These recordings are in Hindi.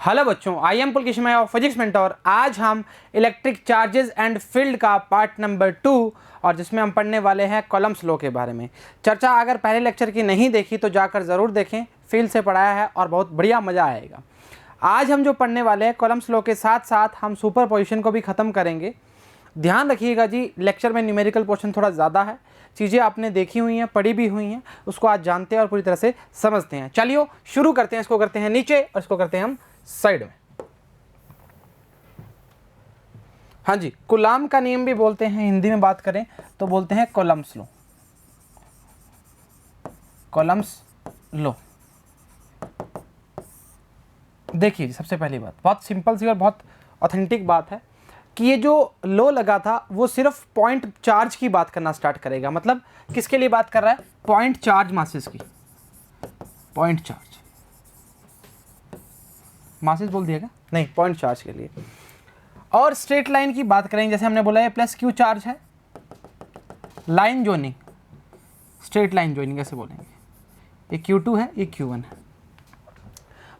हेलो बच्चों, आई एम पुलकेश मैया फिजिक्स मेंटर। आज हम इलेक्ट्रिक चार्जेस एंड फील्ड का पार्ट नंबर 2 और जिसमें हम पढ़ने वाले हैं कॉलम्स लॉ के बारे में। चर्चा अगर पहले लेक्चर की नहीं देखी तो जाकर ज़रूर देखें, फील्ड से पढ़ाया है और बहुत बढ़िया मज़ा आएगा। आज हम जो पढ़ने वाले हैं कॉलम्स लॉ के साथ साथ हम सुपर पोजिशन को भी ख़त्म करेंगे। ध्यान रखिएगा जी, लेक्चर में न्यूमेरिकल पोर्शन थोड़ा ज़्यादा है, चीज़ें आपने देखी हुई हैं, पढ़ी भी हुई हैं, उसको आज जानते हैं और पूरी तरह से समझते हैं। चलिए शुरू करते हैं। इसको करते हैं नीचे और इसको करते हैं हम साइड में। हाँ जी, कूलाम का नियम भी बोलते हैं, हिंदी में बात करें तो बोलते हैं कॉलम्स लॉ। कॉलम्स लॉ देखिए जी, सबसे पहली बात बहुत सिंपल सी और बहुत ऑथेंटिक बात है कि ये जो लॉ लगा था वो सिर्फ पॉइंट चार्ज की बात करना स्टार्ट करेगा। मतलब किसके लिए बात कर रहा है? पॉइंट चार्ज मासेस की। पॉइंट चार्ज मासेस बोल दिएगा नहीं, पॉइंट चार्ज के लिए। और स्ट्रेट लाइन की बात करेंगे, जैसे हमने बोला है प्लस क्यू चार्ज है, line joining, straight line joining ऐसे बोलेंगे। ये Q2 है, ये Q1 है।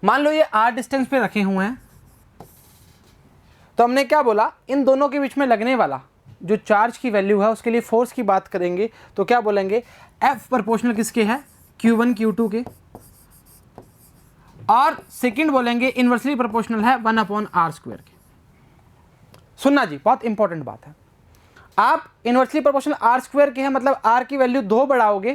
मान लो ये R डिस्टेंस पे रखे हुए हैं, तो हमने क्या बोला, इन दोनों के बीच में लगने वाला जो चार्ज की वैल्यू है उसके लिए फोर्स की बात करेंगे तो क्या बोलेंगे, F प्रोपोर्शनल किसके है? Q1 Q2 के। और सेकंड बोलेंगे इनवर्सली प्रोपोर्शनल है 1/r² के। सुनना जी, बहुत इंपॉर्टेंट बात है। आप इनवर्सली प्रोपोर्शनल r² के हैं, मतलब r की वैल्यू 2 बढ़ाओगे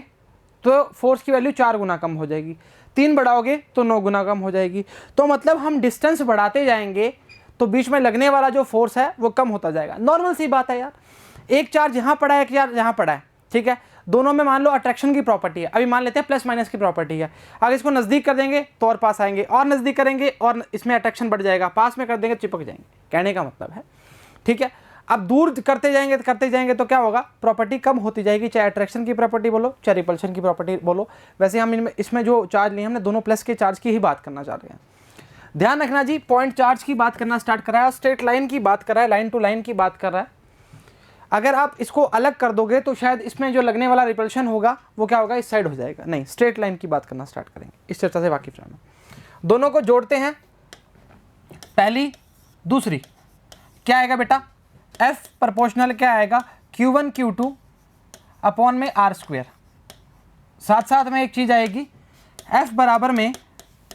तो फोर्स की वैल्यू 4 गुना कम हो जाएगी, 3 बढ़ाओगे तो 9 गुना कम हो जाएगी। तो मतलब हम डिस्टेंस बढ़ाते जाएंगे तो बीच में लगने वाला जो फोर्स है वो कम होता जाएगा। नॉर्मल सी बात है यार, एक चार्ज यहाँ पड़ा है, एक चार्ज यहाँ पड़ा है, ठीक है, दोनों में मान लो अट्रैक्शन की प्रॉपर्टी है। अभी मान लेते हैं प्लस माइनस की प्रॉपर्टी है। अगर इसको नज़दीक कर देंगे तो और पास आएंगे, और नज़दीक करेंगे और इसमें अट्रैक्शन बढ़ जाएगा, पास में कर देंगे चिपक जाएंगे, कहने का मतलब है, ठीक है। अब दूर करते जाएंगे तो क्या होगा, प्रॉपर्टी कम होती जाएगी, चाहे अट्रैक्शन की प्रॉपर्टी बोलो चाहे रिपल्शन की प्रॉपर्टी बोलो। वैसे हम इसमें जो चार्ज लिए हमने दोनों प्लस के चार्ज की ही बात करना चाह रहे हैं। ध्यान रखना जी, पॉइंट चार्ज की बात करना स्टार्ट कर रहा है और स्ट्रेट लाइन की बात कर रहा है, लाइन टू लाइन की बात कर रहा है। अगर आप इसको अलग कर दोगे तो शायद इसमें जो लगने वाला रिपल्शन होगा वो क्या होगा, इस साइड हो जाएगा। नहीं, स्ट्रेट लाइन की बात करना स्टार्ट करेंगे, इस चर्चा से वाकिफ रहना। दोनों को जोड़ते हैं, पहली दूसरी, क्या आएगा बेटा, F प्रोपोर्शनल क्या आएगा, Q1 Q2 अपॉन में r²। साथ साथ में एक चीज़ आएगी, F बराबर में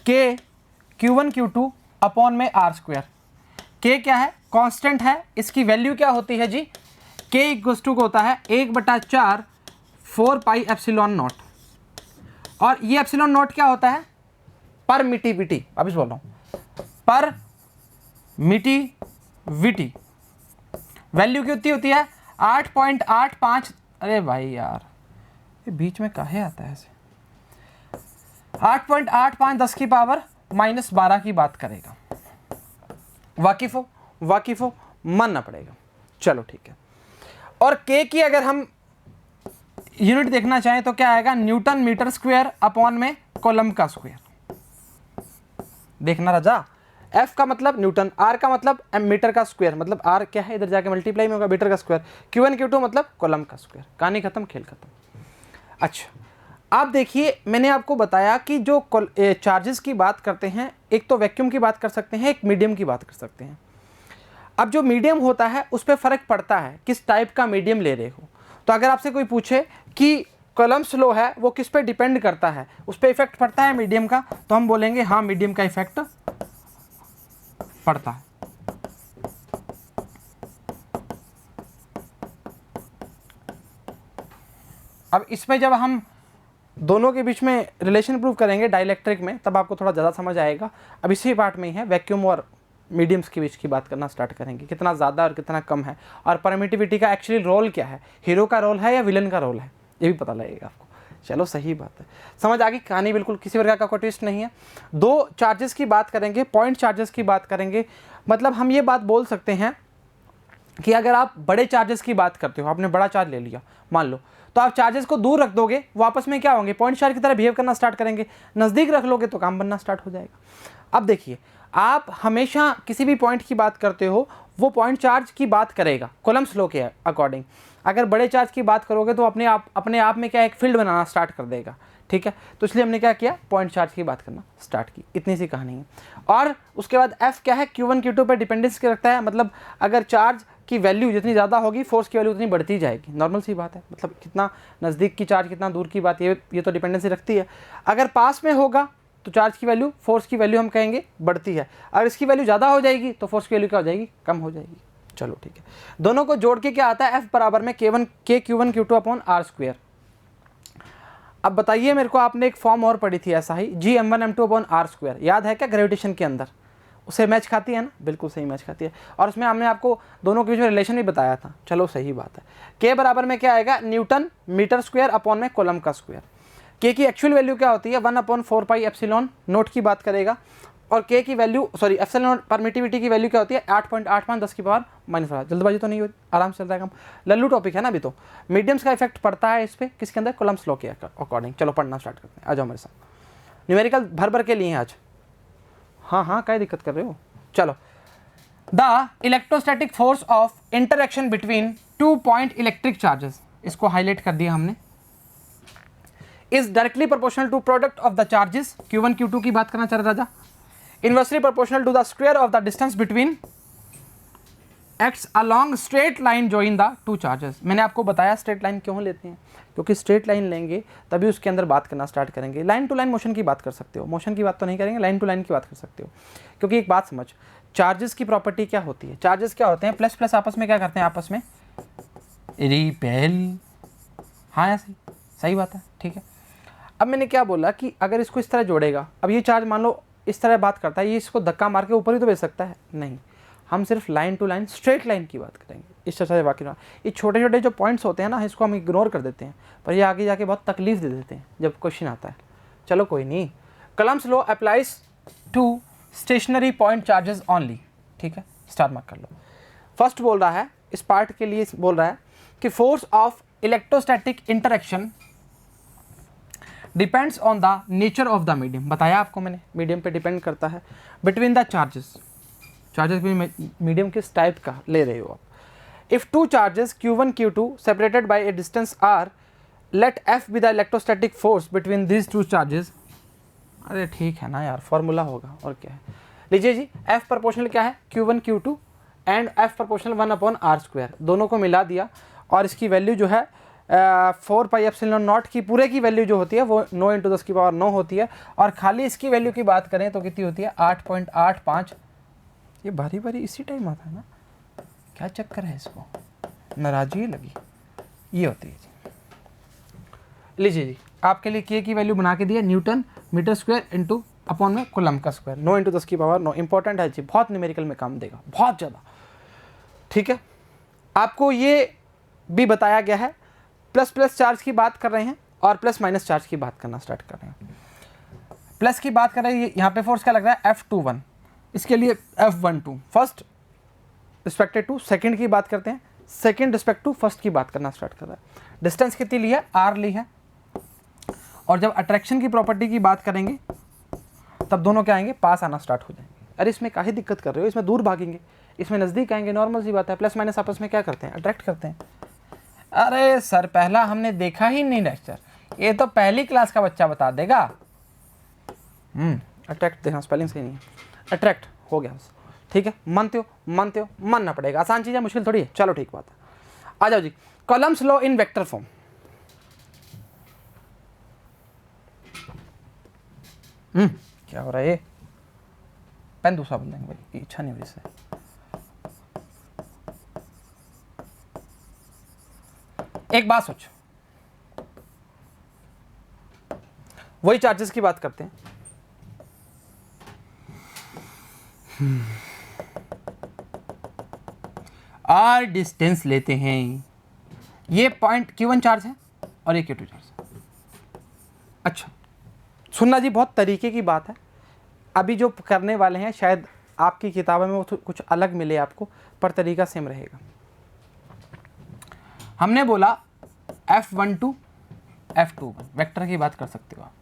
K Q1 Q2 अपॉन में r²। K क्या है, कांस्टेंट है, इसकी वैल्यू क्या होती है जी, K इक्वल्स टू को होता है 1/4 4πε0। और ये एप्सिलॉन नॉट क्या होता है, परमिटिविटी। अभी बोल रहा हूँ, परमिटिविटी वैल्यू कितनी होती है, 8.85। अरे भाई यार, ये बीच में काहे आता है ऐसे, 8.85 10 की पावर -12 की बात करेगा। वाकिफ हो, मानना पड़ेगा। चलो ठीक है। और K की अगर हम यूनिट देखना चाहें तो क्या आएगा, न्यूटन मीटर स्क्वायर अपॉन में कॉलम का स्क्वायर। देखना राजा, F का मतलब न्यूटन, R का मतलब मीटर का स्क्वायर, मतलब R क्या है, इधर जाके मल्टीप्लाई में होगा मीटर का स्क्वायर, Q1 Q2 मतलब कॉलम का स्क्वायर। कहानी खत्म, खेल खत्म। अच्छा, आप देखिए, मैंने आपको बताया कि जो चार्जेस की बात करते हैं, एक तो वैक्यूम की बात कर सकते हैं, एक मीडियम की बात कर सकते हैं। अब जो मीडियम होता है उस पर फ़र्क पड़ता है किस टाइप का मीडियम ले रहे हो। तो अगर आपसे कोई पूछे कि कॉलम्स लॉ है वो किस पे डिपेंड करता है, उस पर इफेक्ट पड़ता है मीडियम का, तो हम बोलेंगे हाँ मीडियम का इफेक्ट पड़ता है। अब इसमें जब हम दोनों के बीच में रिलेशन प्रूव करेंगे डाइलेक्ट्रिक में, तब आपको थोड़ा ज़्यादा समझ आएगा। अब इसी पार्ट में ही है, वैक्यूम और मीडियम्स के बीच की बात करना स्टार्ट करेंगे, कितना ज़्यादा और कितना कम है, और परमिटिविटी का एक्चुअली रोल क्या है, हीरो का रोल है या विलन का रोल है, ये भी पता लगेगा आपको। चलो सही बात है, समझ आ गई कहानी, बिल्कुल किसी प्रकार का कोई ट्विस्ट नहीं है। दो चार्जेस की बात करेंगे, पॉइंट चार्जेस की बात करेंगे। मतलब हम ये बात बोल सकते हैं कि अगर आप बड़े चार्जेस की बात करते हो, आपने बड़ा चार्ज ले लिया मान लो, तो आप चार्जेस को दूर रख दोगे, वो आपस में क्या होंगे, पॉइंट चार्ज की तरह बिहेव करना स्टार्ट करेंगे। नज़दीक रख लोगे तो काम बनना स्टार्ट हो जाएगा। अब देखिए, आप हमेशा किसी भी पॉइंट की बात करते हो वो पॉइंट चार्ज की बात करेगा कॉलम्स लॉ के अकॉर्डिंग। अगर बड़े चार्ज की बात करोगे तो अपने आप में क्या एक फील्ड बनाना स्टार्ट कर देगा, ठीक है। तो इसलिए हमने क्या किया, पॉइंट चार्ज की बात करना स्टार्ट की, इतनी सी कहानी है। और उसके बाद F क्या है, Q1 Q2 पर डिपेंडेंस रखता है, मतलब अगर चार्ज की वैल्यू जितनी ज़्यादा होगी फोर्स की वैल्यू उतनी बढ़ती जाएगी, नॉर्मल सी बात है, मतलब कितना नज़दीक की चार्ज कितना दूर की बात, ये तो डिपेंडेंसी रखती है। अगर पास में होगा तो चार्ज की वैल्यू, फोर्स की वैल्यू हम कहेंगे बढ़ती है, अगर इसकी वैल्यू ज़्यादा हो जाएगी तो फोर्स की वैल्यू क्या हो जाएगी, कम हो जाएगी। चलो ठीक है, दोनों को जोड़ के क्या आता है, F बराबर में Q1 Q2 upon R square. अब बताइए मेरे को, आपने एक फॉर्म और पढ़ी थी ऐसा ही, G m1 m2 upon R square, याद है क्या, ग्रेविटेशन के अंदर उसे मैच खाती है ना, बिल्कुल सही मैच खाती है। और उसमें हमने आपको दोनों के बीच में रिलेशन भी बताया था, चलो सही बात है। K बराबर में क्या आएगा, न्यूटन मीटर स्क्वायर अपॉन में कोलम का स्क्वायर। K की एक्चुअल वैल्यू क्या होती है, 1/4 पाई एप्सिलॉन नोट की बात करेगा, और K की वैल्यू सॉरी एप्सिलॉन परमिटिविटी की वैल्यू क्या होती है, 8.85 10 की पावर -8। जल्दबाजी तो नहीं होती, आराम से चल रहा है काम, लल्लू टॉपिक है ना अभी तो। मीडियम्स का इफेक्ट पड़ता है इस पर किसके अंदर, कूलम्ब्स लॉ के अकॉर्डिंग। चलो पढ़ना स्टार्ट करते हैं, आ जाओ मेरे साथ, न्यूमेरिकल भर भर के लिए हैं आज। हाँ क्या दिक्कत कर रहे हो, चलो। The electrostatic force of interaction between 2 point electric charges, इसको हाईलाइट कर दिया हमने, is directly proportional to product of the charges, Q1 Q2 की बात करना चल रहा था, inversely proportional to the square of the distance between acts along straight line join the two charges. मैंने आपको बताया स्ट्रेट लाइन क्यों लेते हैं, क्योंकि स्ट्रेट लाइन लेंगे तभी उसके अंदर बात करना स्टार्ट करेंगे। लाइन टू लाइन मोशन की बात कर सकते हो, मोशन की बात तो नहीं करेंगे, लाइन टू लाइन की बात कर सकते हो। क्योंकि एक बात समझ, चार्जेस की प्रॉपर्टी क्या होती है, चार्जेस क्या होते हैं, प्लस प्लस आपस में क्या करते हैं, आपस में रिपेल। हाँ या सही बात है, ठीक है। अब मैंने क्या बोला कि अगर इसको इस तरह जोड़ेगा, अब ये चार्ज मान लो इस तरह बात करता है, ये इसको धक्का मार के ऊपर ही तो भेज सकता है, नहीं, हम सिर्फ line to line straight line की बात करेंगे इस तरह से। बाकी ये छोटे छोटे जो पॉइंट्स होते हैं ना, इसको हम इग्नोर कर देते हैं, पर ये आगे जाके बहुत तकलीफ दे देते हैं जब क्वेश्चन आता है। चलो कोई नहीं, Coulomb's law applies to stationary point charges only, ठीक है, स्टार मार्क कर लो। फर्स्ट बोल रहा है, इस पार्ट के लिए बोल रहा है कि force of electrostatic interaction depends on the nature of the medium, बताया आपको मैंने, मीडियम पे डिपेंड करता है, बिटवीन द चार्जेस, चार्जेस भी मीडियम किस टाइप का ले रहे हो आप। If two charges Q1 Q2 separated by a distance R, let F be the electrostatic force between this two charges. अरे ठीक है ना यार, फॉर्मूला होगा और क्या है, लीजिए जी, F प्रोपोर्शनल क्या है, Q1 Q2 and F proportional 1/R square, दोनों को मिला दिया, और इसकी वैल्यू जो है 4 पाई एप्सिलॉन नॉट की पूरे की वैल्यू जो होती है वो 9 × 10 की पावर 9 होती है, और खाली इसकी वैल्यू की बात करें तो कितनी होती है, 8.85। ये बारी बारी इसी टाइम आता है ना, क्या चक्कर है इसको, नाराजगी लगी, ये होती है जी। लीजिए जी, आपके लिए K की वैल्यू बना के दिया, newton metre square into upon में कूलम्ब का स्क्वायर, 9 × 10 की पावर 9, इंपॉर्टेंट है जी, बहुत न्यूमेरिकल में काम देगा, बहुत ज़्यादा, ठीक है। आपको ये भी बताया गया है, प्लस प्लस चार्ज की बात कर रहे हैं और प्लस माइनस चार्ज की बात करना स्टार्ट कर रहे हैं। प्लस की बात कर रहे हैं, यहाँ पे फोर्स क्या लग रहा है, F21, इसके लिए F12 first respected to second की बात करते हैं, सेकंड रिस्पेक्ट टू फर्स्ट की बात करना स्टार्ट कर रहा है। डिस्टेंस कितनी ली है, R ली है, और जब अट्रैक्शन की प्रॉपर्टी की बात करेंगे तब दोनों क्या आएंगे, पास आना स्टार्ट हो जाएंगे। अरे इसमें काहे दिक्कत कर रहे हो, इसमें दूर भागेंगे, इसमें नज़दीक आएंगे, नॉर्मल सी बात है, प्लस माइनस आपस में क्या करते हैं, अट्रैक्ट करते हैं। अरे सर पहला हमने देखा ही नहीं लेक्चर, ये तो पहली क्लास का बच्चा बता देगा। अट्रैक्ट देखना स्पेलिंग सही नहीं है, अट्रैक्ट हो गया बस, ठीक है, मानते हो मानना पड़ेगा, आसान चीज़ है, मुश्किल थोड़ी है, चलो ठीक बात है। आ जाओ जी, Coulomb's law in vector form. क्या हो रहा है, ये पेन दूसरा बोल देंगे भाई, इच्छा नहीं हो रही इससे। एक बात सोच, वही चार्जेस की बात करते हैं, आर डिस्टेंस लेते हैं, ये पॉइंट Q1 चार्ज है और ये Q2 चार्ज है। अच्छा सुनना जी, बहुत तरीके की बात है, अभी जो करने वाले हैं शायद आपकी किताबों में वो कुछ अलग मिले आपको, पर तरीका सेम रहेगा। हमने बोला F12 F21 वेक्टर की बात कर सकते हो आप।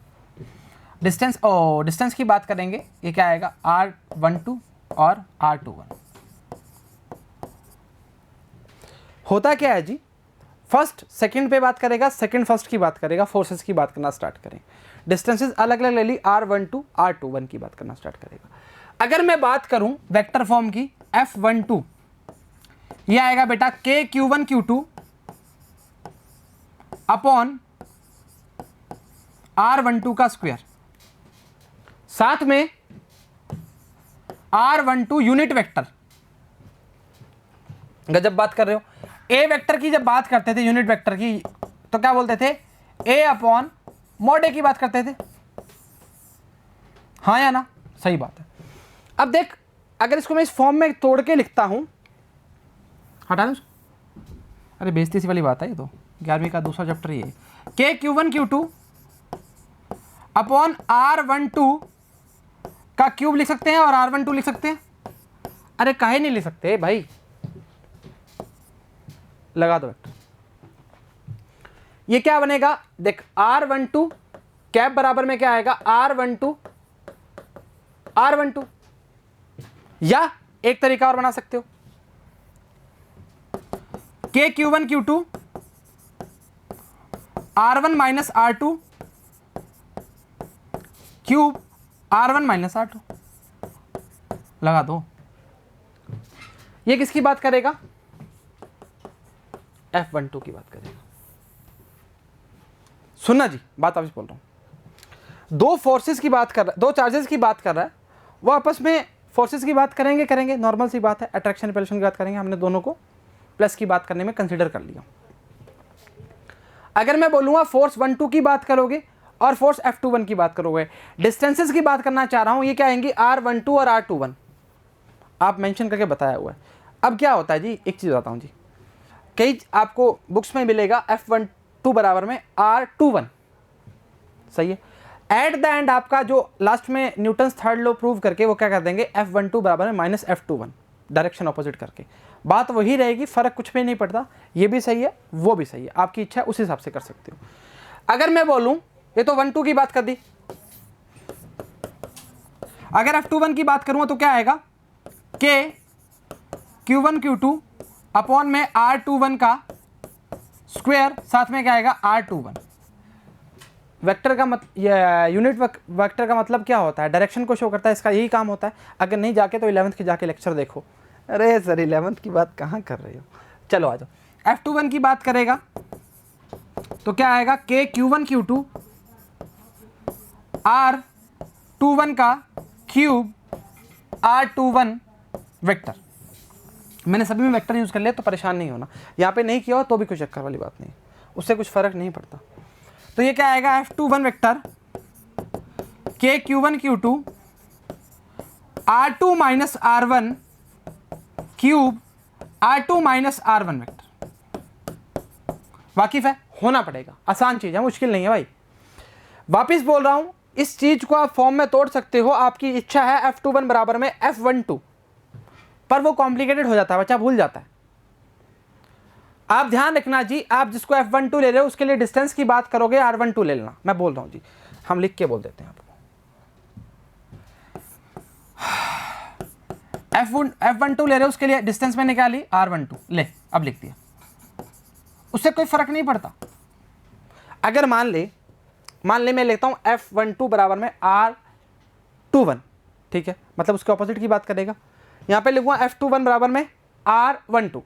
डिस्टेंस की बात करेंगे, ये क्या आएगा, R12 और R21। होता क्या है जी, फर्स्ट सेकंड पे बात करेगा, सेकंड फर्स्ट की बात करेगा, फोर्सेस की बात करना स्टार्ट करें। डिस्टेंसेस अलग अलग ले ली, R12 R21 की बात करना स्टार्ट करेगा। अगर मैं बात करूं वेक्टर फॉर्म की, F12 ये आएगा बेटा KQ1 Q2 अपॉन R12 का स्क्वायर, साथ में R12 यूनिट वेक्टर। जब बात कर रहे हो ए वेक्टर की, जब बात करते थे यूनिट वेक्टर की, तो क्या बोलते थे, ए अपॉन मॉड ए की बात करते थे, हाँ या ना, सही बात है। अब देख, अगर इसको मैं इस फॉर्म में तोड़ के लिखता हूं, हटा दो, अरे बेइज्जती सी वाली बात है ये तो, 11वीं का दूसरा चैप्टर ये, KQ1 Q2 अपॉन R12 का क्यूब लिख सकते हैं और R12 लिख सकते हैं। अरे काहे नहीं लिख सकते भाई, लगा दो वेक्टर। ये क्या बनेगा, देख R12 कैप बराबर में क्या आएगा, R12 R12, या एक तरीका और बना सकते हो, KQ1 Q2 R1 minus R2 cube R1 minus R2, लगा दो। ये किसकी बात करेगा, F12 की बात करेगा। सुनना जी, बात आपसे बोल रहा हूं, दो फोर्सेस की बात कर रहा है, दो चार्जेस की बात कर रहा है, वो आपस में फोर्सेस की बात करेंगे, नॉर्मल सी बात है, अट्रैक्शन रिपल्शन की बात करेंगे, हमने दोनों को प्लस की बात करने में कंसीडर कर लिया। अगर मैं बोलूंगा फोर्स 1-2 की बात करोगे और फोर्स F21 की बात करोगे, डिस्टेंसेस की बात करना चाह रहा हूं, ये क्या आएंगी, R12 और R21, आप मेंशन करके बताया हुआ है। अब क्या होता है जी, एक चीज़ बताता हूं जी, कई आपको बुक्स में मिलेगा F12 बराबर में R21, सही है। एट द एंड आपका जो लास्ट में न्यूटन्स थर्ड लॉ प्रूव करके वो क्या कर देंगे, F12 बराबर में माइनस F21, डायरेक्शन ऑपोजिट करके, बात वही रहेगी, फर्क कुछ भी नहीं पड़ता, ये भी सही है वो भी सही है, आपकी इच्छा उस हिसाब से कर सकते हो। अगर मैं बोलूं, ये तो 1-2 की बात कर दी, अगर F21 की बात करूं तो क्या आएगा, KQ1 Q2 अपॉन में R21 का स्क्वायर, साथ में क्या आएगा, R21। वेक्टर का यूनिट वेक्टर का मतलब क्या होता है, डायरेक्शन को शो करता है, इसका यही काम होता है। अगर नहीं जाके तो 11th की जाके लेक्चर देखो। अरे सर 11th की बात कहाँ कर रहे हो, चलो आ जाओ। F21 की बात करेगा तो क्या आएगा, KQ1 Q2 R21 का क्यूब R21 वेक्टर। मैंने सभी में वेक्टर यूज़ कर लिया तो परेशान नहीं होना, यहाँ पे नहीं किया हो तो भी कोई चक्कर वाली बात नहीं, उससे कुछ फ़र्क नहीं पड़ता। तो ये क्या आएगा, F21 vector KQ1 Q2 R2 minus R1 cube R2 minus R1 vector. वाकिफ है, होना पड़ेगा, आसान चीज़ है, मुश्किल नहीं है भाई। वापिस बोल रहा हूँ, इस चीज़ को आप फॉर्म में तोड़ सकते हो, आपकी इच्छा है F21 बराबर में F12, पर वो कॉम्प्लिकेटेड हो जाता है, बच्चा भूल जाता है। आप ध्यान रखना जी, आप जिसको F12 ले रहे हो उसके लिए डिस्टेंस की बात करोगे R12 ले लेना, मैं बोल रहा हूँ जी, हम लिख के बोल देते हैं आपको। F12 ले रहे हो उसके लिए डिस्टेंस में निकाली R12, ले अब लिख दिया, उससे कोई फर्क नहीं पड़ता। अगर मान ले मैं लेता हूँ F12 बराबर में R21, ठीक है, मतलब उसके ऑपोजिट की बात करेगा। यहाँ पे लिखूंगा F21 बराबर में R12,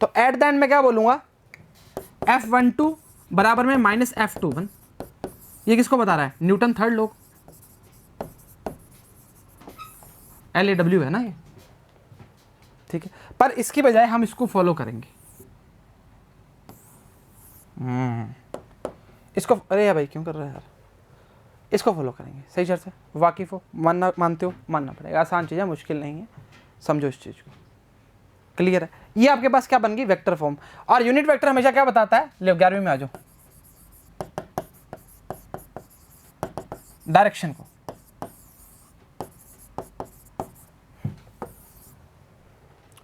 तो एट द एंड में क्या बोलूँगा, F12 बराबर में माइनस F21। ये किसको बता रहा है, न्यूटन थर्ड लॉ, LAW है ना ये, ठीक है। पर इसकी बजाय हम इसको फॉलो करेंगे, इसको, अरे भाई क्यों कर रहे हैं यार, इसको फॉलो करेंगे, सही शर्त से वाकिफ हो, मानते हो, मानना पड़ेगा, आसान चीज़ है, मुश्किल नहीं है, समझो इस चीज़ को, क्लियर है। ये आपके पास क्या बन गई, वेक्टर फॉर्म। और यूनिट वेक्टर हमेशा क्या बताता है, ले 11वीं में आ जाओ, डायरेक्शन को,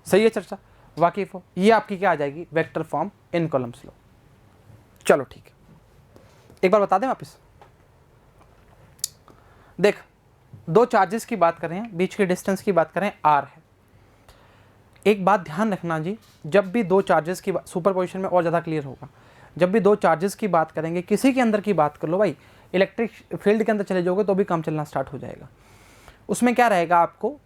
सही है चर्चा, वाकिफ हो। ये आपकी क्या आ जाएगी, वेक्टर फॉर्म इन कॉलम्स लो। चलो ठीक है, एक बार बता दें वापस, देख दो चार्जेस की बात करें, बीच के डिस्टेंस की बात करें, R है। एक बात ध्यान रखना जी, जब भी दो चार्जेस की सुपरपोजिशन में और ज़्यादा क्लियर होगा, जब भी दो चार्जेस की बात करेंगे, किसी के अंदर की बात कर लो भाई, इलेक्ट्रिक फील्ड के अंदर चले जाओगे तो भी काम चलना स्टार्ट हो जाएगा। उसमें क्या रहेगा, आपको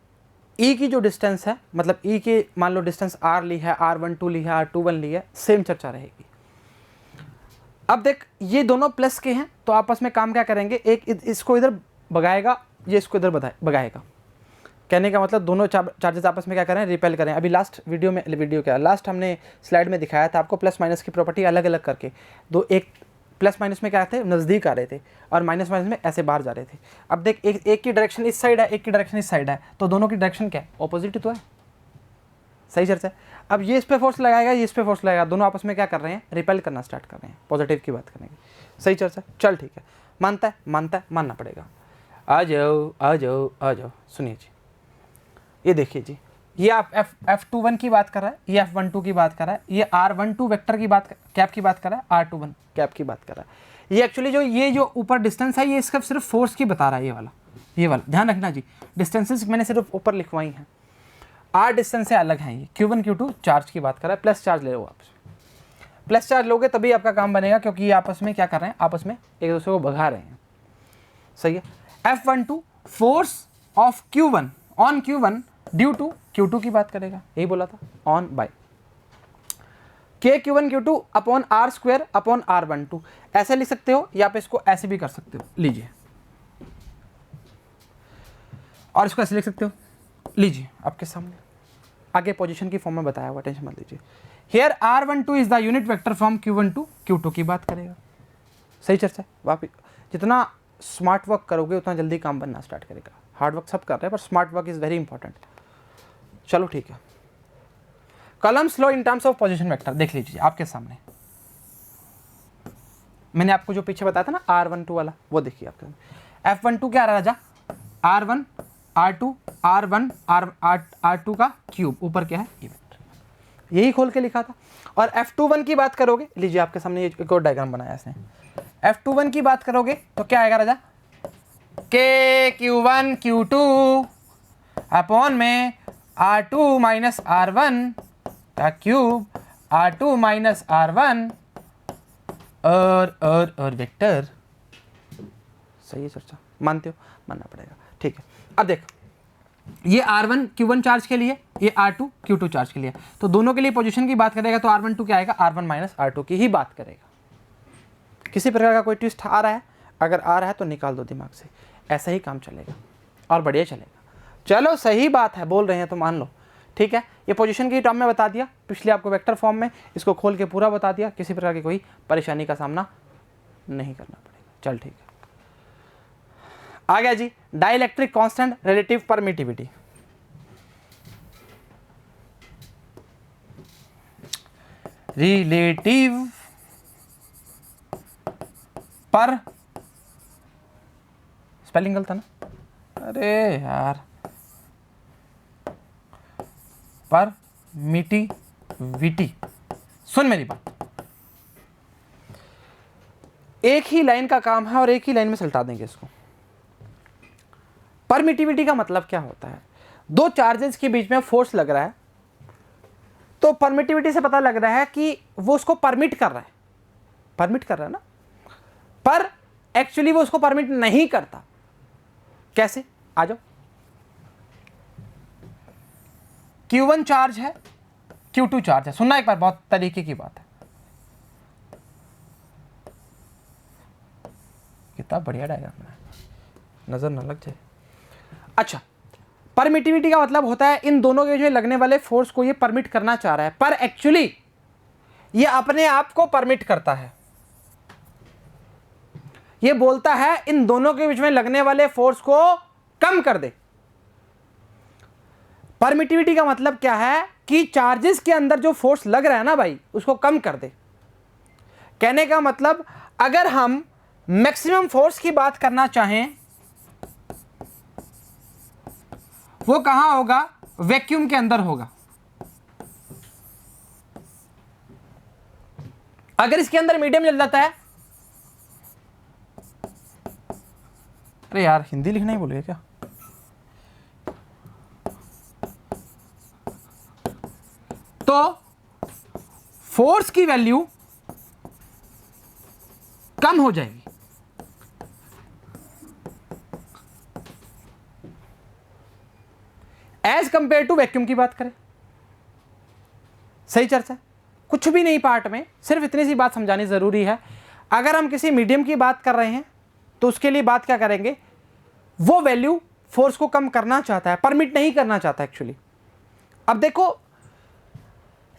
ई की जो डिस्टेंस है, मतलब ई की मान लो डिस्टेंस आर ली है, R12 ली है, R21 ली है, सेम चर्चा रहेगी। अब देख ये दोनों प्लस के हैं तो आपस में काम क्या करेंगे, एक इसको इधर भगाएगा, ये इसको इधर भगाएगा। कहने का मतलब दोनों चार्जेस आपस में क्या करें, रिपेल करें। अभी लास्ट वीडियो क्या लास्ट हमने स्लाइड में दिखाया था आपको प्लस माइनस की प्रॉपर्टी अलग अलग करके, दो एक प्लस माइनस में क्या थे, नज़दीक आ रहे थे, और माइनस माइनस में ऐसे बाहर जा रहे थे। अब देख एक की डायरेक्शन इस साइड है, एक की डायरेक्शन इस साइड है, तो दोनों की डायरेक्शन क्या है, ऑपोजिट तो है। सही चर्चा है। अब ये इस पे फोर्स लगाएगा, ये इस पे फोर्स लगाएगा, दोनों आपस में क्या कर रहे हैं, रिपेल करना स्टार्ट कर रहे हैं। पॉजिटिव की बात करेंगे। सही चर्चा, चल ठीक है, मानता है मानना पड़ेगा। आ जाओ आ जाओ आ जाओ, सुनिए जी, ये देखिए जी, ये आप F21 की बात कर रहा है, ये F12 की बात कर रहा है, ये R12 वेक्टर की बात कैप की बात कर रहा है, R21 कैप की बात कर रहा है। ये एक्चुअली जो ऊपर डिस्टेंस है, ये इसका सिर्फ फोर्स की बता रहा है, ये वाला ध्यान रखना जी। डिस्टेंसेस मैंने सिर्फ ऊपर लिखवाई हैं, R डिस्टेंस से अलग है। ये Q1 Q2 चार्ज की बात कर रहा है, प्लस चार्ज ले लो आप, प्लस चार्ज लोगे तभी आपका काम बनेगा, क्योंकि ये आपस में क्या कर रहे हैं, आपस में एक दूसरे को भगा रहे हैं। सही है। F12 force of Q1 on Q1 due to Q2 की बात करेगा, यही बोला था, on by K Q1 Q2 upon R square upon R12। ऐसे लिख सकते हो या आप इसको ऐसे भी कर सकते हो, लीजिए, और इसको ऐसे लिख सकते हो, लीजिए आपके सामने आगे पोजीशन की फॉर्म में बताया हुआ, टेंशन मत लीजिए। Here R12 is the unit vector from Q1 to Q2 की बात करेगा। सही चर्चा है। वापिस जितना स्मार्ट वर्क करोगे उतना जल्दी काम बनना स्टार्ट करेगा। हार्ड वर्क सब कर रहे हैं पर smart work is very important. चलो ठीक है, columns law in terms of position vector देख लीजिए आपके सामने। मैंने आपको जो पीछे बताया था ना R12 वाला, वो देखिए आपके सामने। F12 क्या आ रहा है राजा, R1 R2 R1 R2 का क्यूब, ऊपर क्या है ये वेक्टर, यही खोल के लिखा था। और F21 की बात करोगे, लीजिए आपके सामने ये एक और डायग्राम बनाया इसने। F21 की बात करोगे तो क्या आएगा राजा, K Q1 Q2 अपॉन में R2 माइनस R1 का क्यूब, R2 माइनस R1 और वेक्टर। सही है चर्चा, मानते हो, मानना पड़ेगा। ठीक है, अब देख ये R1 Q1 चार्ज के लिए, ये R2 Q2 चार्ज के लिए, तो दोनों के लिए पोजीशन की बात करेगा तो R12 क्या आएगा, R1 माइनस R2 की ही बात करेगा। किसी प्रकार का कोई ट्विस्ट आ रहा है, अगर आ रहा है तो निकाल दो दिमाग से, ऐसा ही काम चलेगा और बढ़िया चलेगा। चलो सही बात है, बोल रहे हैं तो मान लो। ठीक है, ये पोजीशन की टर्म में बता दिया, पिछले आपको वेक्टर फॉर्म में, इसको खोल के पूरा बता दिया, किसी प्रकार की कोई परेशानी का सामना नहीं करना पड़ेगा। चल ठीक है, आ गया जी dielectric constant relative permittivity. Relative पर, स्पेलिंग गलत है ना, अरे यार, परमिटिविटी। सुन मेरी बात, एक ही लाइन का काम है और एक ही लाइन में सलटा देंगे इसको। परमिटिविटी का मतलब क्या होता है, दो चार्जेस के बीच में फोर्स लग रहा है, तो परमिटिविटी से पता लग रहा है कि वो उसको परमिट कर रहा है, परमिट कर रहा है ना, पर एक्चुअली वो उसको परमिट नहीं करता। कैसे, आ जाओ। Q1 चार्ज है, Q2 चार्ज है, सुनना एक बार, बहुत तरीके की बात है, कितना बढ़िया डायग्राम है, नजर न लग जाए। अच्छा, परमिटिविटी का मतलब होता है इन दोनों के जो लगने वाले फोर्स को ये परमिट करना चाह रहा है, पर एक्चुअली ये अपने आप को परमिट करता है। ये बोलता है इन दोनों के बीच में लगने वाले फोर्स को कम कर दे। परमिटिविटी का मतलब क्या है कि चार्जेस के अंदर जो फोर्स लग रहा है ना भाई, उसको कम कर दे। कहने का मतलब अगर हम मैक्सिमम फोर्स की बात करना चाहें, वो कहां होगा, वैक्यूम के अंदर होगा। अगर इसके अंदर मीडियम जल जाता है, अरे यार हिंदी लिखना ही बोलोगे क्या, तो फोर्स की वैल्यू कम हो जाएगी। एज कंपेयर टू वैक्यूम की बात करें, सही चर्चा, कुछ भी नहीं पार्ट में, सिर्फ इतनी सी बात समझानी जरूरी है। अगर हम किसी मीडियम की बात कर रहे हैं तो उसके लिए बात क्या करेंगे, वो वैल्यू फोर्स को कम करना चाहता है, परमिट नहीं करना चाहता एक्चुअली। अब देखो,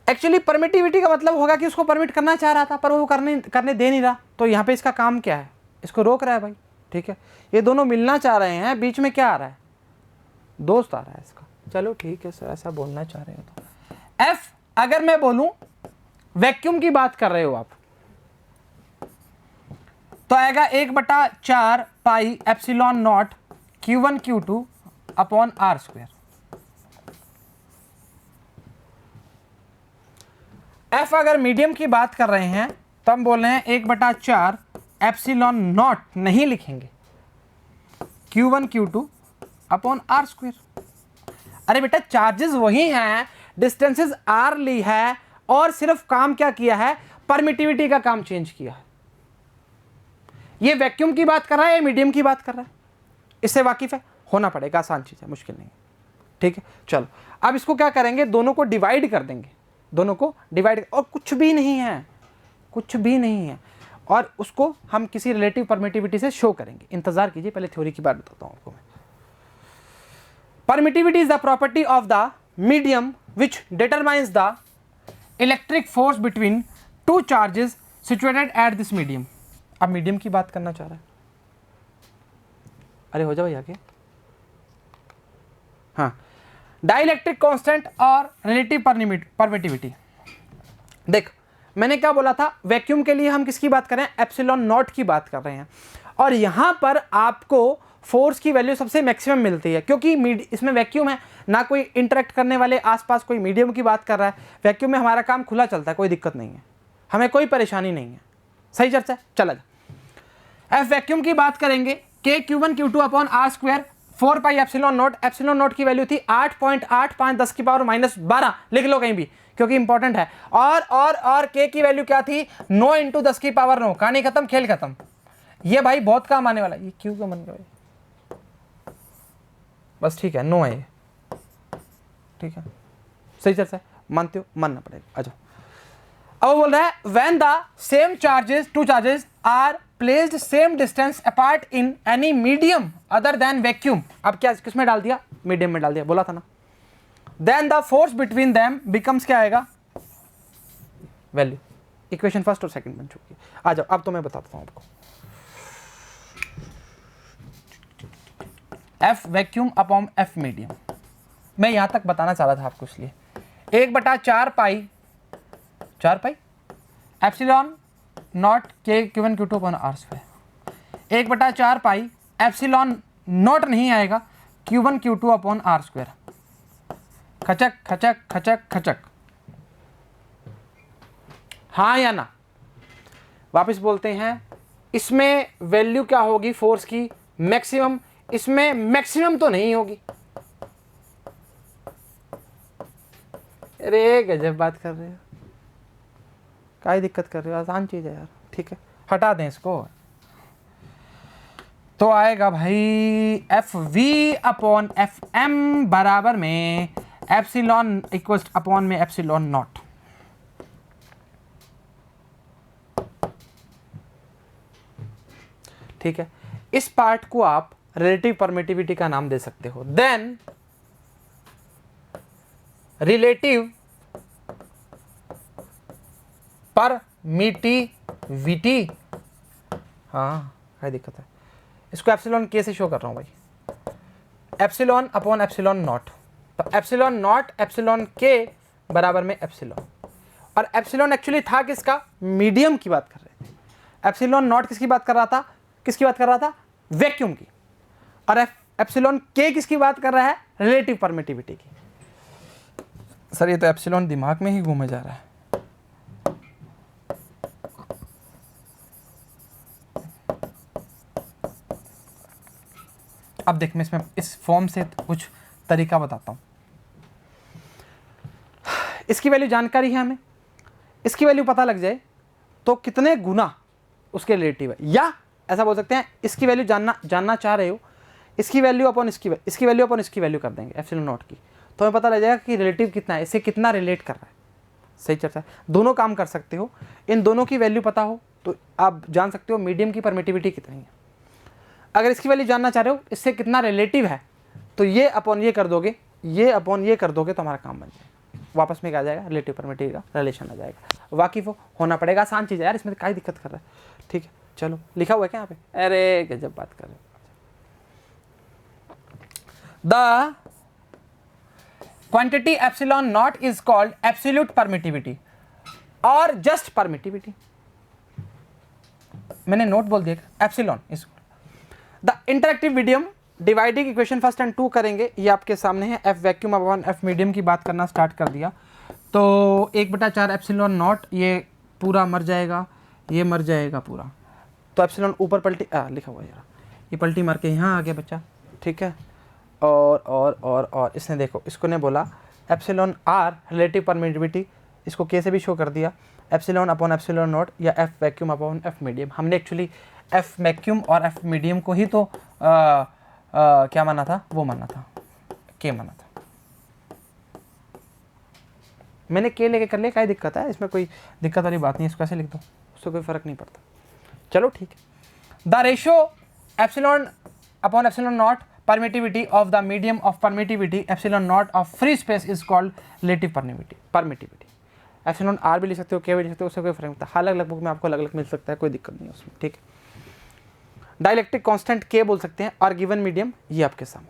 एक्चुअली परमिटिविटी का मतलब होगा कि उसको परमिट करना चाह रहा था पर वो करने दे नहीं रहा, तो यहाँ पे इसका काम क्या है, इसको रोक रहा है भाई। ठीक है, ये दोनों मिलना चाह रहे हैं, बीच में क्या आ रहा है, दोस्त आ रहा है इसका। चलो ठीक है सर, ऐसा बोलना चाह रहे हो तो। एफ अगर मैं बोलूं वैक्यूम की बात कर रहे हो आप, तो आएगा 1/4 pi epsilon naught Q1 Q2 upon R square. F अगर मीडियम की बात कर रहे हैं तो हम बोल रहे हैं 1/4 एप्सिलॉन नॉट नहीं लिखेंगे, Q1 Q2 upon R square. अरे बेटा चार्जेस वही हैं, डिस्टेंसेस आर ली है और सिर्फ काम क्या किया है, परमिटिविटी का काम चेंज किया है। ये वैक्यूम की बात कर रहा है या मीडियम की बात कर रहा है, इससे वाकिफ है, होना पड़ेगा, आसान चीज है, मुश्किल नहीं है। ठीक है, चलो अब इसको क्या करेंगे, दोनों को डिवाइड कर देंगे, दोनों को डिवाइड, और कुछ भी नहीं है, कुछ भी नहीं है, और उसको हम किसी रिलेटिव परमिटिविटी से शो करेंगे। इंतजार कीजिए, पहले थ्योरी की बात बताता हूं आपको मैं। Permittivity is the property of the medium which determines the electric force between two charges situated at this medium. अब मीडियम की बात करना चाह रहा है, अरे हो जाओ आगे। हाँ, डाइलेक्ट्रिक कांस्टेंट और रिलेटिव परमिटिविटी। देख मैंने क्या बोला था, वैक्यूम के लिए हम किसकी बात कर रहे हैं, एप्सिलॉन नॉट की बात कर रहे हैं, और यहां पर आपको फोर्स की वैल्यू सबसे मैक्सिमम मिलती है, क्योंकि इसमें वैक्यूम है ना, कोई इंटरेक्ट करने वाले आसपास कोई मीडियम की बात कर रहा है। वैक्यूम में हमारा काम खुला चलता है, कोई दिक्कत नहीं है, हमें कोई परेशानी नहीं है। सही चर्चा है, चला जा। एफ वैक्यूम की बात करेंगे, के Q1 Q2 upon R square 4 pi epsilon naught. Epsilon naught की वैल्यू थी 8.85 10 की पावर -12, लिख लो कहीं भी क्योंकि इंपॉर्टेंट है। और के की वैल्यू क्या थी, 9 × 10 की पावर 9। कहानी खत्म, खेल खत्म। ये भाई बहुत काम आने वाला है, ये क्यों बन गया भाई, बस ठीक है, 9 है ये, ठीक है, सही चर्चा है, मानते हो, मानना पड़ेगा। अच्छा, अब बोल रहा है when the same charges, two charges are placed same distance apart in any medium other than vacuum. अब क्या किसमें डाल दिया, मीडियम में डाल दिया, बोला था ना। Then the force between them becomes क्या आएगा, वैल्यू। इक्वेशन फर्स्ट और सेकंड बन चुकी है। आ जाओ, अब तो मैं बताता हूं आपको। F vacuum upon F medium, मैं यहां तक बताना चाह रहा था आपको, इसलिए 1/4 पाई एप्सिलॉन नॉट के Q1 Q2 upon R square, 1/4 pi epsilon naught नहीं आएगा, Q1 Q2 upon R square. खचक खचक खचक खचक, हाँ या ना, वापस बोलते हैं। इसमें वैल्यू क्या होगी फोर्स की, मैक्सिमम। इसमें मैक्सिमम तो नहीं होगी। अरे गजब बात कर रहे हो, काई दिक्कत कर रहे हो, आसान चीज है यार। ठीक है, हटा दें इसको, तो आएगा भाई F V upon F M बराबर में एप्सिलॉन इक्वल अपॉन में एप्सिलॉन नॉट। ठीक है, इस पार्ट को आप रिलेटिव परमिटिविटी का नाम दे सकते हो। देन रिलेटिव परमिटिविटी, हाँ क्या दिक्कत है, इसको एप्सिलॉन के से शो कर रहा हूं भाई, एप्सिलॉन अपॉन एप्सिलॉन नॉट। तो एप्सिलॉन नॉट एप्सिलॉन के बराबर में एप्सिलॉन, और एप्सिलॉन एक्चुअली था किसका, मीडियम की बात कर रहे थे। एप्सिलॉन नॉट किसकी बात कर रहा था, वैक्यूम की, और एप्सिलॉन के किसकी बात कर रहा है, रिलेटिव परमिटिविटी की। सर ये तो एप्सिलॉन दिमाग में ही घूमे जा रहा है। अब देख मैं इसमें इस फॉर्म से कुछ तरीका बताता हूं। इसकी वैल्यू जानकारी है हमें, इसकी वैल्यू पता लग जाए तो कितने गुना उसके रिलेटिव है, या ऐसा बोल सकते हैं इसकी वैल्यू जानना चाह रहे हो, इसकी वैल्यू अपॉन इसकी वैल्यू अपॉन इसकी वैल्यू कर देंगे एप्सिलॉन नॉट की, तो हमें पता लग जाएगा कि रिलेटिव कितना है, इससे कितना रिलेट कर रहा है। सही चर्चा है, दोनों काम कर सकते हो, इन दोनों की वैल्यू पता हो तो आप जान सकते हो मीडियम की परमिटिविटी कितनी है। अगर इसकी वैल्यू जानना चाह रहे हो इससे कितना रिलेटिव है, तो ये अपॉन ये कर दोगे, ये अपॉन ये कर दोगे तो हमारा काम बन जाएगा, वापस में क्या आ जाएगा, रिलेटिव परमिटिविटी का रिलेशन आ जाएगा। वाकिफ होना पड़ेगा, आसान चीज़ है यार, इसमें क्या दिक्कत कर रहा है। ठीक है, चलो लिखा हुआ है क्या यहाँ पे, अरे गजब बात कर रहे हो। The quantity epsilon not is called absolute permittivity और जस्ट परमिटिविटी। मैंने नोट बोल दिया, epsilon is the interactive medium. Dividing equation first and 2 करेंगे, ये आपके सामने है। F vacuum upon F medium की बात करना स्टार्ट कर दिया, तो 1/4 एप्सिलॉन नॉट, ये पूरा मर जाएगा, ये मर जाएगा पूरा, तो एप्सिलॉन ऊपर पलटी लिखा हुआ यार, ये पलटी मार के यहाँ आ गया बच्चा। ठीक है, और इसने देखो, इसको ने बोला एप्सिलॉन आर रिलेटिव परमिटिविटी, इसको के से भी शो कर दिया, एप्सिलॉन अपॉन एप्सिलॉन नॉट या F vacuum upon F medium. हमने एक्चुअली एफ वैक्यूम और एफ मीडियम को ही तो क्या माना था, वो माना था, के माना था। मैंने के लेके कर लिया, क्या दिक्कत है इसमें, कोई दिक्कत वाली बात नहीं है, इसको ऐसे लिख दो, उससे कोई फर्क नहीं पड़ता। चलो ठीक है, the ratio epsilon upon epsilon naught permittivity of the medium of permittivity epsilon naught of free space is called relative permittivity. Epsilon R भी लिख सकते हो, के भी लिख सकते हो, उससे कोई फर्क नहीं पड़ता। अलग अलग बुक में आपको अलग अलग मिल सकता है, कोई दिक्कत नहीं है उसमें। ठीक है, डाइलेक्ट्रिक कांस्टेंट के बोल सकते हैं, और गिवन मीडियम ये आपके सामने,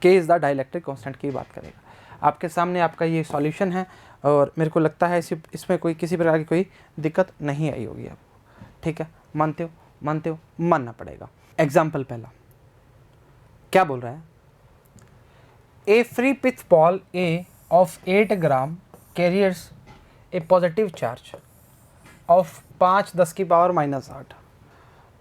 के इज द डाइलेक्ट्रिक कांस्टेंट की बात करेगा। आपके सामने आपका ये सॉल्यूशन है, और मेरे को लगता है इसमें कोई किसी प्रकार की कोई दिक्कत नहीं आई होगी आपको। ठीक है, मानते हो, मानना पड़ेगा। एग्जाम्पल पहला क्या बोल रहा है, a free pith ball A of 8 gram carries a positive charge of 5×10⁻⁻8।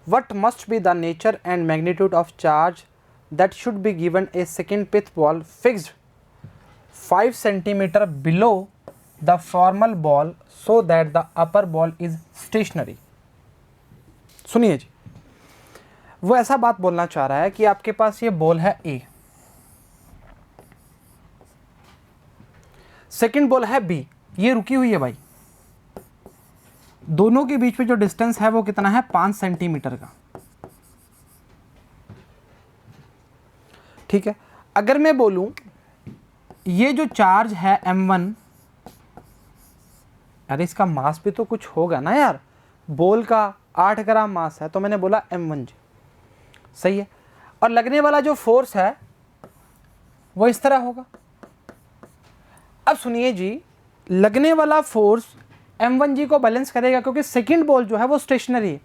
What must be the nature and magnitude of charge that should be given a second pith ball fixed 5 centimeter below the formal ball so that the upper ball is stationary? सुनिए जी, वो ऐसा बात बोलना चाह रहा है कि आपके पास ये बॉल है A, सेकंड बॉल है B, ये रुकी हुई है भाई, दोनों के बीच में जो डिस्टेंस है वो कितना है, 5 सेंटीमीटर का। ठीक है, अगर मैं बोलूं ये जो चार्ज है m1, अरे इसका मास भी तो कुछ होगा ना यार, बॉल का 8 ग्राम मास है, तो मैंने बोला m1 जी, सही है। और लगने वाला जो फोर्स है वो इस तरह होगा। अब सुनिए जी, लगने वाला फोर्स m1g को बैलेंस करेगा, क्योंकि सेकंड बॉल जो है वो स्टेशनरी है।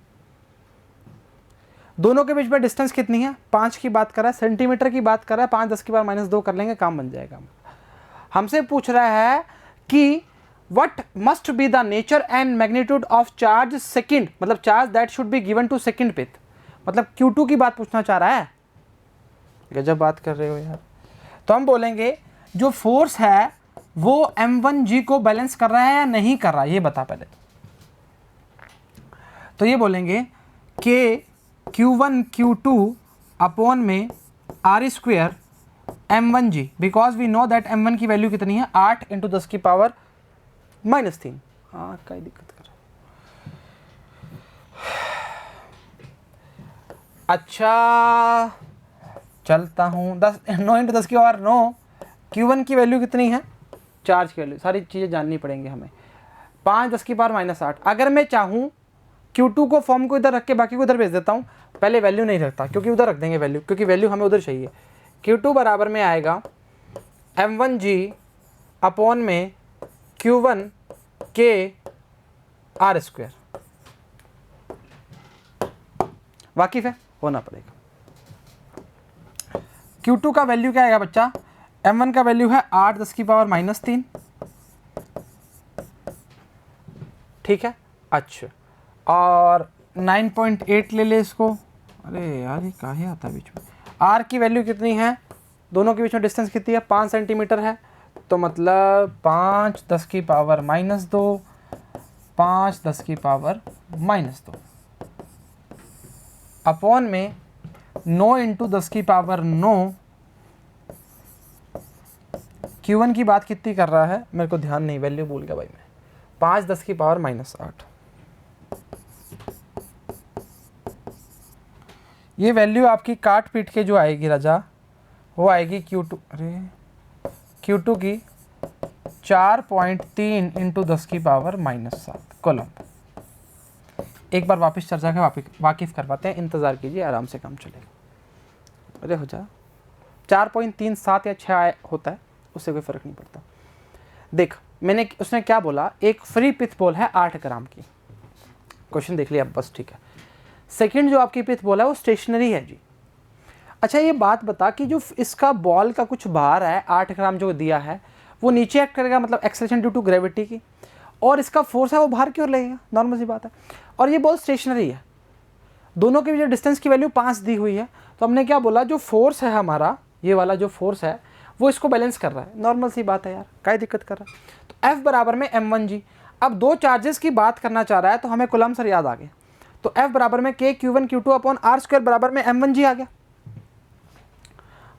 दोनों के बीच में डिस्टेंस कितनी है, 5 की बात कर रहा है, सेंटीमीटर की बात कर रहा है, 5×10⁻⁻2 कर लेंगे, काम बन जाएगा। हमसे पूछ रहा है कि what must be the nature and magnitude of charge second, मतलब charge that should be given to second pith, मतलब Q2 की बात पूछना चाह रहा है। गजब बात कर रहे हो यार। तो हम बोलेंगे जो फोर्स है वो m1g को बैलेंस कर रहा है या नहीं कर रहा है, ये बता पहले। तो ये बोलेंगे कि Q1 Q2 अपॉन में r² m1g, because we know that m1 की वैल्यू कितनी है, 8 × 10⁻³ हाँ, क्या दिक्कत कर रहा है। अच्छा चलता हूँ, 9 × 10⁻9, Q1 की वैल्यू कितनी है, चार्ज की वैल्यू, सारी चीज़ें जाननी पड़ेंगी हमें, 5×10⁻8। अगर मैं चाहूँ Q2 को फॉर्म को इधर रख के बाकी को इधर भेज देता हूँ, पहले वैल्यू नहीं रखता क्योंकि उधर रख देंगे वैल्यू, क्योंकि वैल्यू हमें उधर चाहिए। Q2 बराबर में आएगा m1g अपॉन में Q1 के r²। वाकिफ है, होना पड़ेगा। Q2 का वैल्यू क्या आएगा बच्चा, m1 का वैल्यू है 8×10⁻³ ठीक है। अच्छा, और 9.8 ले ले इसको, अरे यार ये काहे आता है बीच में। r की वैल्यू कितनी है, दोनों के बीच में डिस्टेंस कितनी है, 5 सेंटीमीटर है, तो मतलब 5×10⁻², 5 10 की पावर -2 अपॉन में 9 इंटू 10 की पावर 9। Q1 की बात कितनी कर रहा है मेरे को ध्यान नहीं, वैल्यू भूल गया भाई मैं। 5 10 की पावर -8। ये वैल्यू आपकी काट पीट के जो आएगी राजा, वो आएगी Q2, अरे Q2 की 4.3 इंटू 10 की पावर -7 कोलम्ब। एक बार वापस चर्चा के वाकिफ करवाते हैं, इंतज़ार कीजिए, आराम से काम चलेगा। अरे हो जा 4.3 7 या 6 होता है, उससे कोई फ़र्क नहीं पड़ता। देख मैंने, उसने क्या बोला, एक फ्री पिथ बॉल है 8 ग्राम की। क्वेश्चन देख लिया बस, ठीक है। सेकंड जो आपकी पिथ बॉल है वो स्टेशनरी है जी। अच्छा ये बात बता कि जो इसका बॉल का कुछ भार है 8 ग्राम जो दिया है, वो नीचे एक्ट करेगा, मतलब एक्सेलरेशन ड्यू टू ग्रेविटी की, और इसका फोर्स है वो बाहर की ओर लगेगा, नॉर्मल सी बात है। और ये बॉल स्टेशनरी है, दोनों के बीच डिस्टेंस की वैल्यू 5 दी हुई है। तो हमने क्या बोला, जो फोर्स है हमारा, ये वाला जो फोर्स है वो इसको बैलेंस कर रहा है, नॉर्मल सी बात है यार, क्या दिक्कत कर रहा है। तो F बराबर में m1g। अब दो चार्जेस की बात करना चाह रहा है तो हमें कूलम्ब सर याद आ गए, तो F बराबर में k Q1 Q2 upon r² बराबर में m1g आ गया।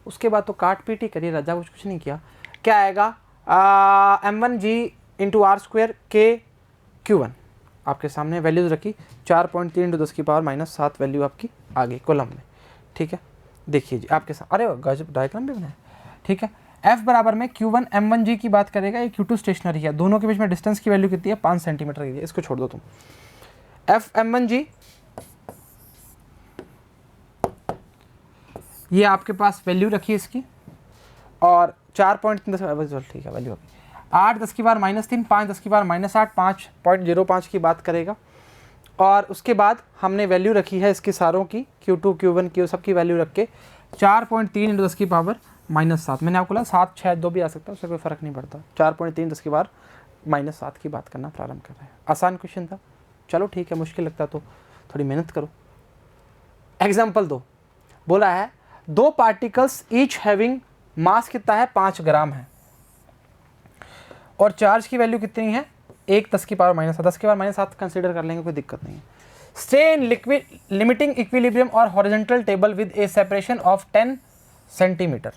उसके बाद तो काट पीट ही करिए राजा, कुछ नहीं किया। क्या आएगा, m1g into r² k Q1 आपके सामने वैल्यूज रखी, 4.3 इंटू 10 की पावर -7 वैल्यू आपकी आ गई कॉलम में, ठीक है। देखिए जी आपके साथ, अरे गजब डायग्राम भी बनाया, ठीक है। F बराबर में Q1 m1g की बात करेगा, ये Q2 स्टेशनरी है, दोनों के बीच में डिस्टेंस की वैल्यू कितनी है, 5 सेंटीमीटर की है, इसको छोड़ दो तुम। F m1g ये आपके पास वैल्यू रखी इसकी, और 4.3 ठीक है वैल्यू होगी 8 10 की बार -3, 5 10 की बार -8, 5.05 की बात करेगा। और उसके बाद हमने वैल्यू रखी है इसकी सारों की, Q2 Q1 Q सब की वैल्यू रख के 4.3 इंटू 10 की पावर -7। मैंने आपको बोला 7 6 2 भी आ सकता है, उससे कोई फ़र्क नहीं पड़ता। 4.3 10 की बार -7 की बात करना प्रारंभ कर रहे हैं। आसान क्वेश्चन था, चलो ठीक है, मुश्किल लगता तो थोड़ी मेहनत करो। एग्जाम्पल 2 बोला है, दो पार्टिकल्स ईच हैविंग मास कितना है, 5 ग्राम है, और चार्ज की वैल्यू कितनी है, 1 10 की पावर -7, 10 की पावर -7 कंसीडर कर लेंगे, कोई दिक्कत नहीं है। Stay in liquid limiting equilibrium और horizontal table with a separation of 10 centimetre.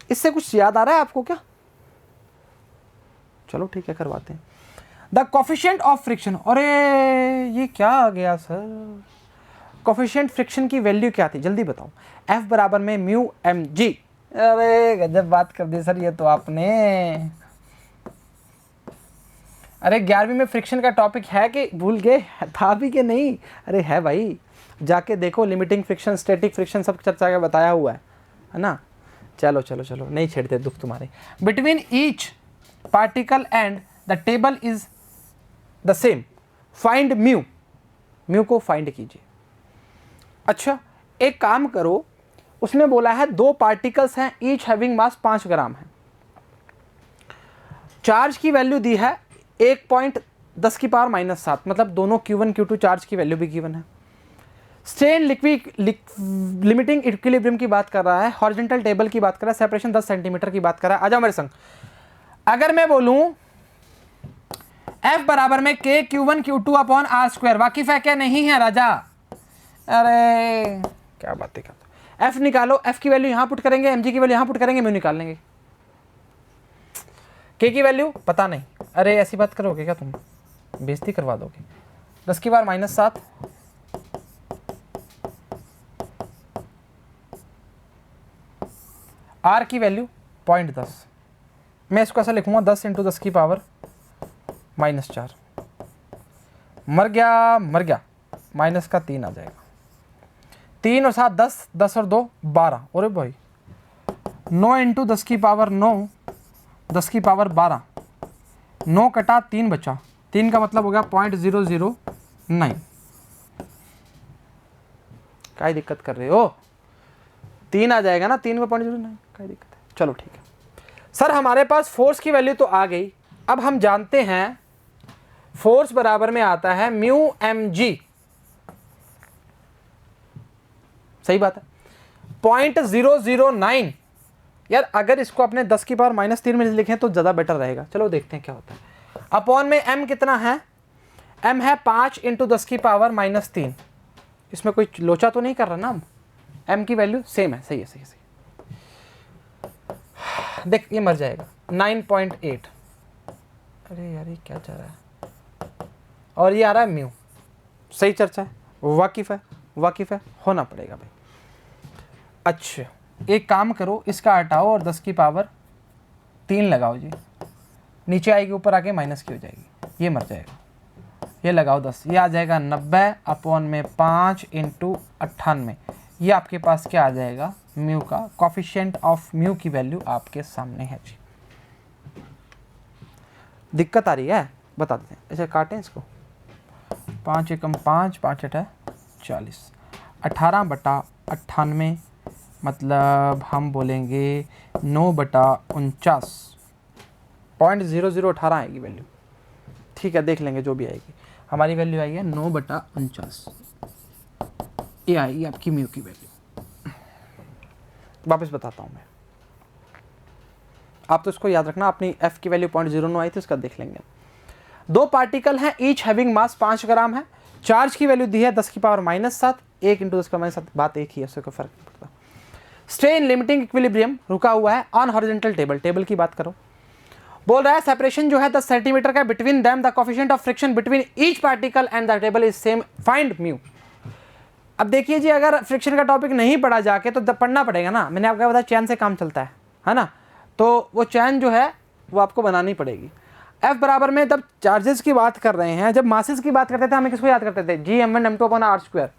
इससे कुछ याद आ रहा है आपको क्या? चलो ठीक है करवाते हैं। द कोफिशिएंट ऑफ फ्रिक्शन, अरे ये क्या आ गया सर, कोफिशिएंट फ्रिक्शन की वैल्यू क्या थी, जल्दी बताओ। F बराबर में म्यू mg। अरे गजब बात कर दी सर ये तो आपने। अरे 11वीं में फ्रिक्शन का टॉपिक है कि भूल गए, था भी कि नहीं? अरे है भाई, जाके देखो, लिमिटिंग फ्रिक्शन, स्टैटिक फ्रिक्शन सब चर्चा का बताया हुआ है ना। चलो चलो चलो नहीं छेड़ते दुख तुम्हारे। Between each particle and the table is the same, find mu, mu को फाइंड कीजिए। अच्छा एक काम करो, उसने बोला है दो पार्टिकल्स हैं, ईच हैविंग मास 5 ग्राम है, चार्ज की वैल्यू दी है 1.10 की पावर -7, मतलब दोनों Q1 Q2 चार्ज की वैल्यू भी गिवन है। स्टेन लिमिटिंग इक्विलिब्रियम की बात कर रहा है, हॉरिजॉन्टल टेबल की बात कर रहा है, सेपरेशन 10 सेंटीमीटर की बात कर रहा है। आ जाओ मेरे संग। अगर मैं बोलूं F बराबर में k Q1 Q2 upon r², वाकिफ है क्या नहीं है राजा? अरे क्या बातें करते। F निकालो, F की वैल्यू यहां पुट करेंगे, mg की वैल्यू यहां पुट करेंगे, म्यू निकाल लेंगे। k की वैल्यू पता नहीं, अरे ऐसी बात करोगे क्या तुम, बेइज्जती करवा दोगे। 10 की बार -7, r की वैल्यू 0.10, मैं इसको ऐसा लिखूंगा 10 इंटू 10 की पावर -4, मर गया, माइनस का 3 आ जाएगा, 3 और 7 10, 10 और 2 12, अरे भाई 9 इंटू 10 की पावर 9, 10 की पावर 12, 9 कटा 3 बचा, 3 का मतलब हो गया 0.009। क्या दिक्कत कर रहे हो, 3 आ जाएगा ना, 3 में 0.09, क्या दिक्कत है। चलो ठीक है सर, हमारे पास फोर्स की वैल्यू तो आ गई। अब हम जानते हैं फोर्स बराबर में आता है म्यू mg, सही बात है, 0.009। यार अगर इसको अपने 10 की पावर -3 में लिखें तो ज़्यादा बेटर रहेगा। चलो देखते हैं क्या होता है। अपॉन में m कितना है, m है 5 इंटू 10 की पावर -3, इसमें कोई लोचा तो नहीं कर रहा ना हम, m की वैल्यू सेम है, सही है सही है सही। देख ये मर जाएगा 9.8, अरे यार ये क्या जा रहा है, और ये आ रहा है म्यू, सही चर्चा है, वाकिफ है होना पड़ेगा भाई। अच्छा एक काम करो, इसका हटाओ और 10 की पावर 3 लगाओ जी, नीचे आएगी ऊपर आके माइनस की हो जाएगी, ये मर जाएगा, ये लगाओ 10, ये आ जाएगा 90/5 इंटू 98, ये आपके पास क्या आ जाएगा म्यू का कोफिशिएंट ऑफ म्यू की वैल्यू आपके सामने है जी। दिक्कत आ रही है बता देते हैं, ऐसे काटें इसको, 5 एकम 5, 5 8 40, 18/98 मतलब हम बोलेंगे 9/49, 0.0018 आएगी वैल्यू, ठीक है देख लेंगे जो भी आएगी, हमारी वैल्यू आई है 9/49, ये आएगी आपकी म्यू की वैल्यू। वापस बताता हूँ मैं, आप तो इसको याद रखना, अपनी f की वैल्यू 0.09 आई थी, उसका देख लेंगे। दो पार्टिकल हैं, ईच हैविंग मास 5 ग्राम है, चार्ज की वैल्यू दी है 10 की पावर -7, 1 इंटू 10 की पावर -7, बात एक ही है, उससे कोई फर्क नहीं पड़ता। स्टे इन लिमिटिंग इक्विलिब्रियम, रुका हुआ है ऑन हॉरिजॉन्टल टेबल, टेबल की बात करो, बोल रहा है सेपरेशन जो है 10 सेंटीमीटर का between them, the coefficient of friction between each particle and the table is same, find mu. अब देखिए जी, अगर फ्रिक्शन का टॉपिक नहीं पढ़ा जाके तो पढ़ना पड़ेगा ना, मैंने आपको बताया चैन से काम चलता है ना, तो वो चैन जो है वो आपको बनानी पड़ेगी। F बराबर में जब चार्जेस की बात कर रहे हैं, जब मासेस की बात करते थे हमें किसको याद करते थे, Gm1m2/r²,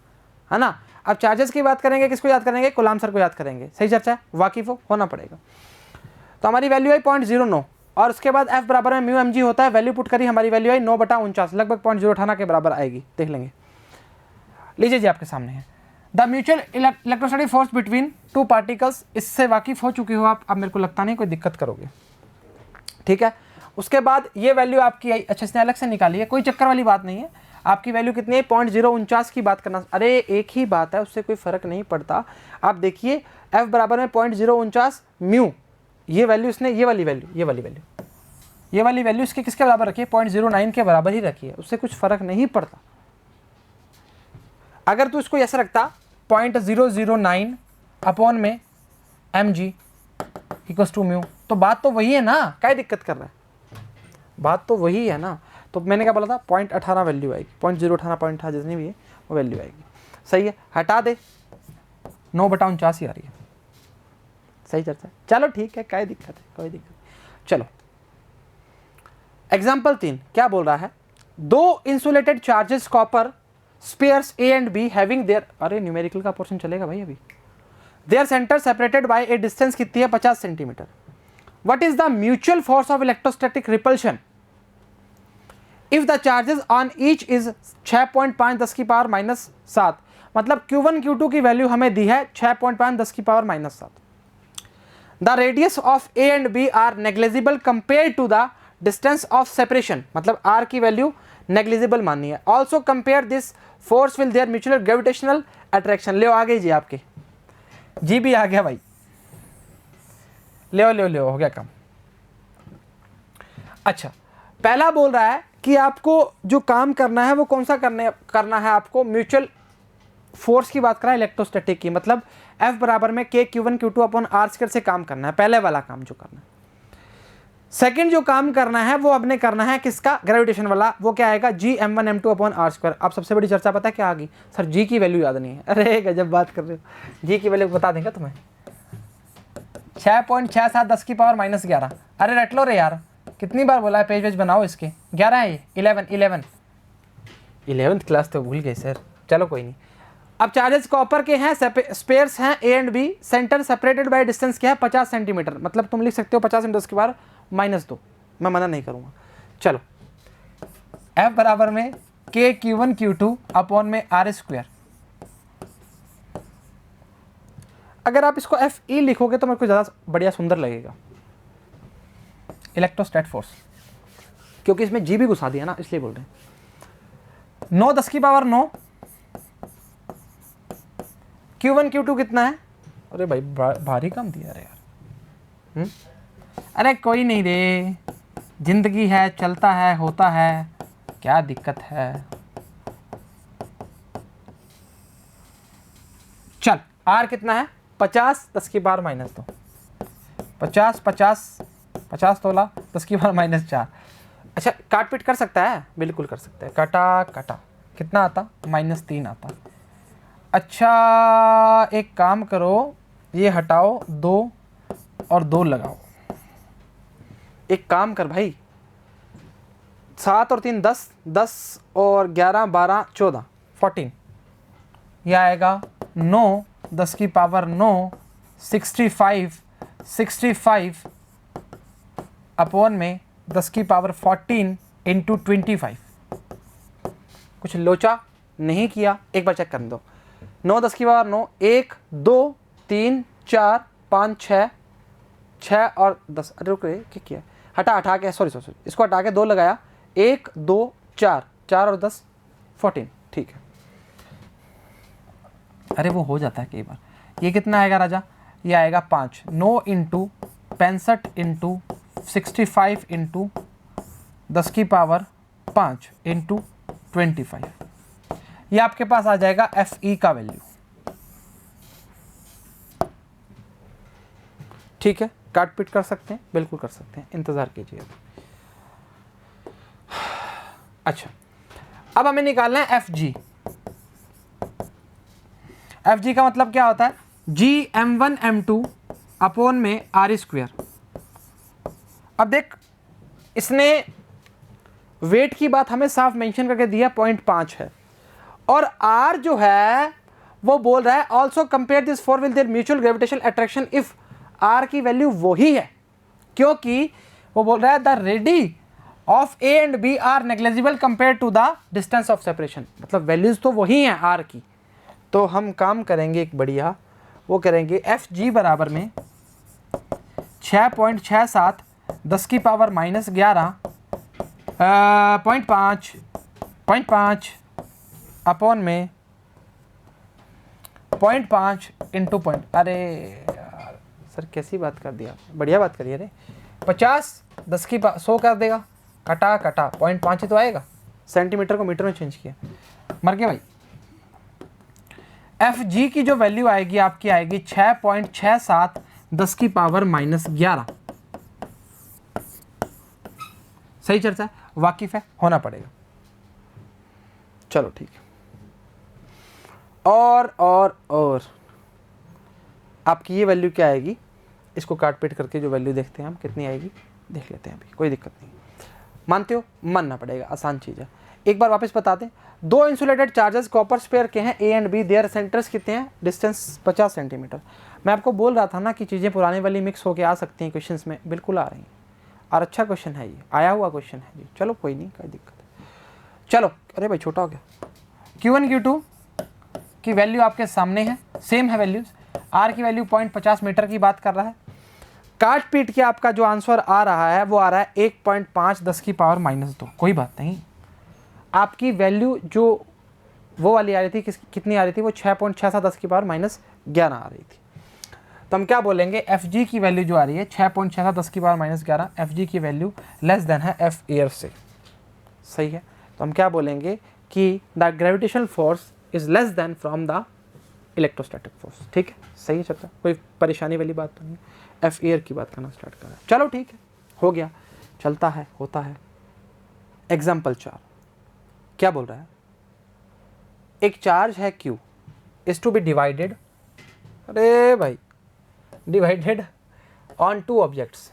है ना। अब चार्जेस की बात करेंगे किसको याद करेंगे, कूलाम्ब सर को याद करेंगे, सही चर्चा है, वाकिफ होना पड़ेगा। तो हमारी वैल्यू आई 0.09 और उसके बाद F बराबर में म्यू mg होता है, वैल्यू पुट करी, हमारी वैल्यू आई 9/49, लगभग 0.018 के बराबर आएगी, देख लेंगे। लीजिए जी आपके सामने है the mutual electrostatic force between two particles, इससे वाकिफ हो चुके हो आप, अब मेरे को लगता नहीं कोई दिक्कत करोगे, ठीक है। उसके बाद ये वैल्यू आपकी आई, अच्छा इसने अलग से निकाली है, कोई चक्कर वाली बात नहीं है, आपकी वैल्यू कितनी है 0.049 की बात करना, अरे एक ही बात है, उससे कोई फर्क नहीं पड़ता। आप देखिए F बराबर में 0.049 म्यू, ये वैल्यू इसने ये वाली वैल्यू इसके किसके बराबर रखी है, 0.09 के बराबर ही रखी है, उससे कुछ फर्क नहीं पड़ता। अगर तू इसको ऐसा रखता 0.009 अपॉन में mg इक्वल्स टू म्यू, तो बात तो वही है ना, क्या दिक्कत कर रहा है, बात तो वही है ना। तो मैंने क्या बोला था 0.18 वैल्यू आएगी, 0.018 0.8 जितनी भी है वो वैल्यू आएगी, सही है, हटा दे 9/49 ही आ रही है, सही चर्चा है, चलो ठीक है, क्या दिक्कत है, कोई दिक्कत। चलो एग्जाम्पल 3 क्या बोल रहा है, दो insulated charges copper spheres A and B having their, अरे न्यूमेरिकल का पोर्शन चलेगा भाई अभी, their centre separated by a distance कितनी है 50 centimetre. What is the mutual force of electrostatic repulsion if the charges on each is 6.5 10 की पावर -7, मतलब Q1 Q2 की वैल्यू हमें दी है 6.5 10 की power -7। The radius of A and B are negligible compare to the distance of separation, मतलब R की वैल्यू नेग्लिजिबल माननी है। Also compare this force will their mutual gravitational attraction, ले आ गई जी आपके, जी भी आ गया भाई, ले हो गया काम। अच्छा पहला बोल रहा है कि आपको जो काम करना है वो कौन सा करना है, आपको म्यूचुअल फोर्स की बात करा इलेक्ट्रोस्टैटिक की, मतलब F बराबर में K Q1 Q2 upon R² से काम करना है, पहले वाला काम जो करना है। सेकंड जो काम करना है वो आपने करना है किसका, ग्रेविटेशन वाला, वो क्या आएगा Gm1m2 अपॉन R²। अब सबसे बड़ी चर्चा पता है क्या आ गई, सर G की वैल्यू याद नहीं है, अरे गजब बात कर रहे हो, G की वैल्यू बता देंगे तुम्हें 6.67 10 की पावर -11, अरे रट लो रे यार, कितनी बार बोला है, पेज वेज बनाओ इसके, 11 है ये, 11th क्लास तो भूल गए सर, चलो कोई नहीं। अब चार्जेस कॉपर के हैं, स्पेयर्स हैं A and B, centre separated by distance क्या है 50 सेंटीमीटर, मतलब तुम लिख सकते हो 50 × 10 की पावर -2, मैं मना नहीं करूंगा। चलो F बराबर में K Q1 Q2 अपॉन में R², अगर आप इसको FE लिखोगे तो मेरे को ज़्यादा बढ़िया सुंदर लगेगा, इलेक्ट्रोस्टैट फोर्स, क्योंकि इसमें G भी घुसा दिया ना, इसलिए बोल रहे हैं। 9 10 की पावर 9, Q1 Q2 कितना है, अरे भाई भारी कम दिया रे यार, अरे कोई नहीं रे, जिंदगी है, चलता है, होता है, क्या दिक्कत है? चल R कितना है? 50 10 की पावर माइनस 2, 50 50 50 तोला 10 की पावर माइनस 4। अच्छा काट पीट कर सकता है? बिल्कुल कर सकता है। काटा काटा कितना आता? -3 आता। अच्छा एक काम करो, ये हटाओ 2 और 2 लगाओ। एक काम कर भाई, 7 और 3 10, 10 और 11 12 14 14, यह आएगा 9 10 की पावर 9 65 अपॉन में 10 की पावर 14 इंटू 25। कुछ लोचा नहीं किया, एक बार चेक कर दो। 9 10 की पावर 9, 1 2 3 4 5 6 और 10। अरे रुक रे, क्या किया? हटा के, सॉरी इसको हटा के 2 लगाया, 1 2 4 4 और 10 14। ठीक है, अरे वो हो जाता है कई बार। ये कितना आएगा राजा? ये आएगा 5। 9 इंटू 65 इंटू 65 इंटू 10 की पावर 5 इंटू 25। ये आपके पास आ जाएगा FE का वैल्यू। ठीक है, काट पीट कर सकते हैं, बिल्कुल कर सकते हैं, इंतजार कीजिए। अच्छा अब हमें निकालना है FG। FG का मतलब क्या होता है? G m1 m2 अपॉन में R²। अब देख, इसने वेट की बात हमें साफ मेंशन करके दिया 0.5 है, और R जो है वो बोल रहा है also compare this four with their mutual gravitational attraction if R की वैल्यू वही है, क्योंकि वो बोल रहा है the radii of A and B are negligible compare to the distance of separation. मतलब वैल्यूज तो वही हैं R की। तो हम काम करेंगे एक बढ़िया, वो करेंगे FG बराबर में 6.67 10 की पावर -11 0.5 अपॉन में 0.5 इंटू पॉइंट। अरे यार सर कैसी बात कर दिया, बढ़िया बात करिए। अरे 50 10 की 100 कर देगा, कटा 0.5 ही तो आएगा। सेंटीमीटर को मीटर में चेंज किया, मर गया भाई। FG की जो वैल्यू आएगी आपकी आएगी 6.67 10 की पावर -11। सही चर्चा है, वाकिफ है, होना पड़ेगा। चलो ठीक है, और आपकी ये वैल्यू क्या आएगी? इसको काट पीट करके जो वैल्यू देखते हैं हम कितनी आएगी देख लेते हैं, अभी कोई दिक्कत नहीं। मानते हो? मानना पड़ेगा, आसान चीज़ है। एक बार वापस बता दें, 2 इंसुलेटेड चार्जेस कॉपर स्पेयर के हैं A and B, there centres कितने हैं? Distance 50 centimetre. मैं आपको बोल रहा था ना कि चीज़ें पुरानी वाली मिक्स होकर आ सकती हैं क्वेश्चंस में, बिल्कुल आ रही हैं, और अच्छा क्वेश्चन है, ये आया हुआ क्वेश्चन है जी। चलो कोई नहीं, कोई दिक्कत है। चलो, अरे भाई छोटा हो गया। Q1 Q2 की वैल्यू आपके सामने है, सेम है वैल्यूज। R की वैल्यू 0.50 मीटर की बात कर रहा है। काट पीट के आपका जो आंसर आ रहा है वो आ रहा है 1.5 10 की पावर -2। कोई बात नहीं, आपकी वैल्यू जो वो वाली आ रही थी, कितनी आ रही थी? वो 6.67 10 की पावर -11 आ रही थी। तो हम क्या बोलेंगे? FG की वैल्यू जो आ रही है 6.67 10 की पावर -11, FG की वैल्यू लेस देन है F एयर से। सही है, तो हम क्या बोलेंगे कि the gravitational force is less than from the electrostatic force. ठीक है, सही है चलता, कोई परेशानी वाली बात तो नहीं। F एयर की बात करना स्टार्ट कर रहा है। चलो ठीक है, हो गया, चलता है, होता है। एग्जाम्पल 4 क्या बोल रहा है? एक चार्ज है Q is to be divided, अरे भाई, डिवाइडेड ऑन 2 ऑब्जेक्ट्स।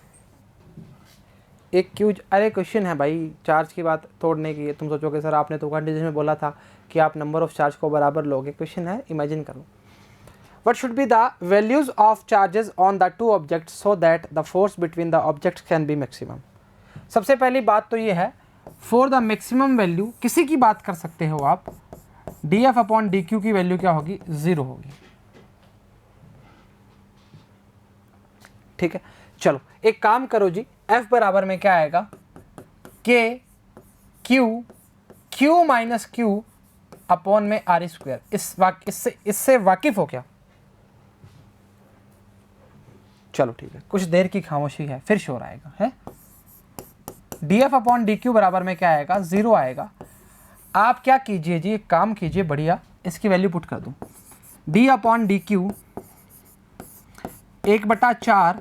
एक Q, अरे क्वेश्चन है भाई चार्ज की बात तोड़ने की। तुम सोचोगे सर आपने तो कंडीशन में बोला था कि आप नंबर ऑफ चार्ज को बराबर लोगे। क्वेश्चन है, इमेजिन करो, what should be the values of charges on the 2 objects so that the force between the objects can be maximum। सबसे पहली बात तो ये है, फॉर द मैक्सिमम वैल्यू किसी की बात कर सकते हो आप, dF अपॉन dQ की वैल्यू क्या होगी? 0 होगी। ठीक है, चलो एक काम करो जी, F बराबर में क्या आएगा? K Q minus Q upon में R²। इससे वाकिफ हो क्या? चलो ठीक है, कुछ देर की खामोशी है, फिर शोर आएगा है। dF अपॉन dQ बराबर में क्या आएगा? 0 आएगा। आप क्या कीजिए जी, एक काम कीजिए बढ़िया, इसकी वैल्यू पुट कर दूं, d/dq 1/4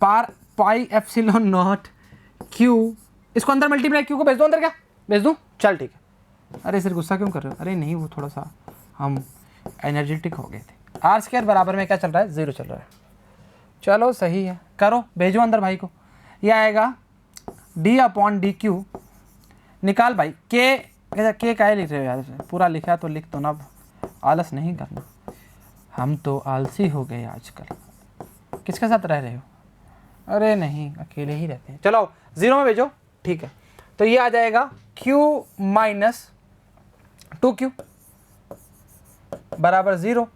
पार पाई एप्सिलॉन नॉट q, इसको अंदर मल्टीप्लाई, q को भेज दो अंदर, क्या भेज दूं, चल ठीक है। अरे सर गुस्सा क्यों कर रहे हो, अरे नहीं वो थोड़ा सा हम एनर्जेटिक हो गए थे। r² बराबर में क्या चल रहा है, 0 चल रहा है, चलो सही है, करो भेजो अंदर भाई को। ये आएगा d/dq, निकाल भाई, के का लिख रहे हो यार, पूरा लिखा तो लिख दो ना, आलस नहीं करना, हम तो आलसी हो गए आजकल। किसके साथ रह रहे हो, अरे नहीं अकेले ही रहते हैं, चलो 0 में भेजो, ठीक है। तो ये आ जाएगा q माइनस 2q बराबर 0,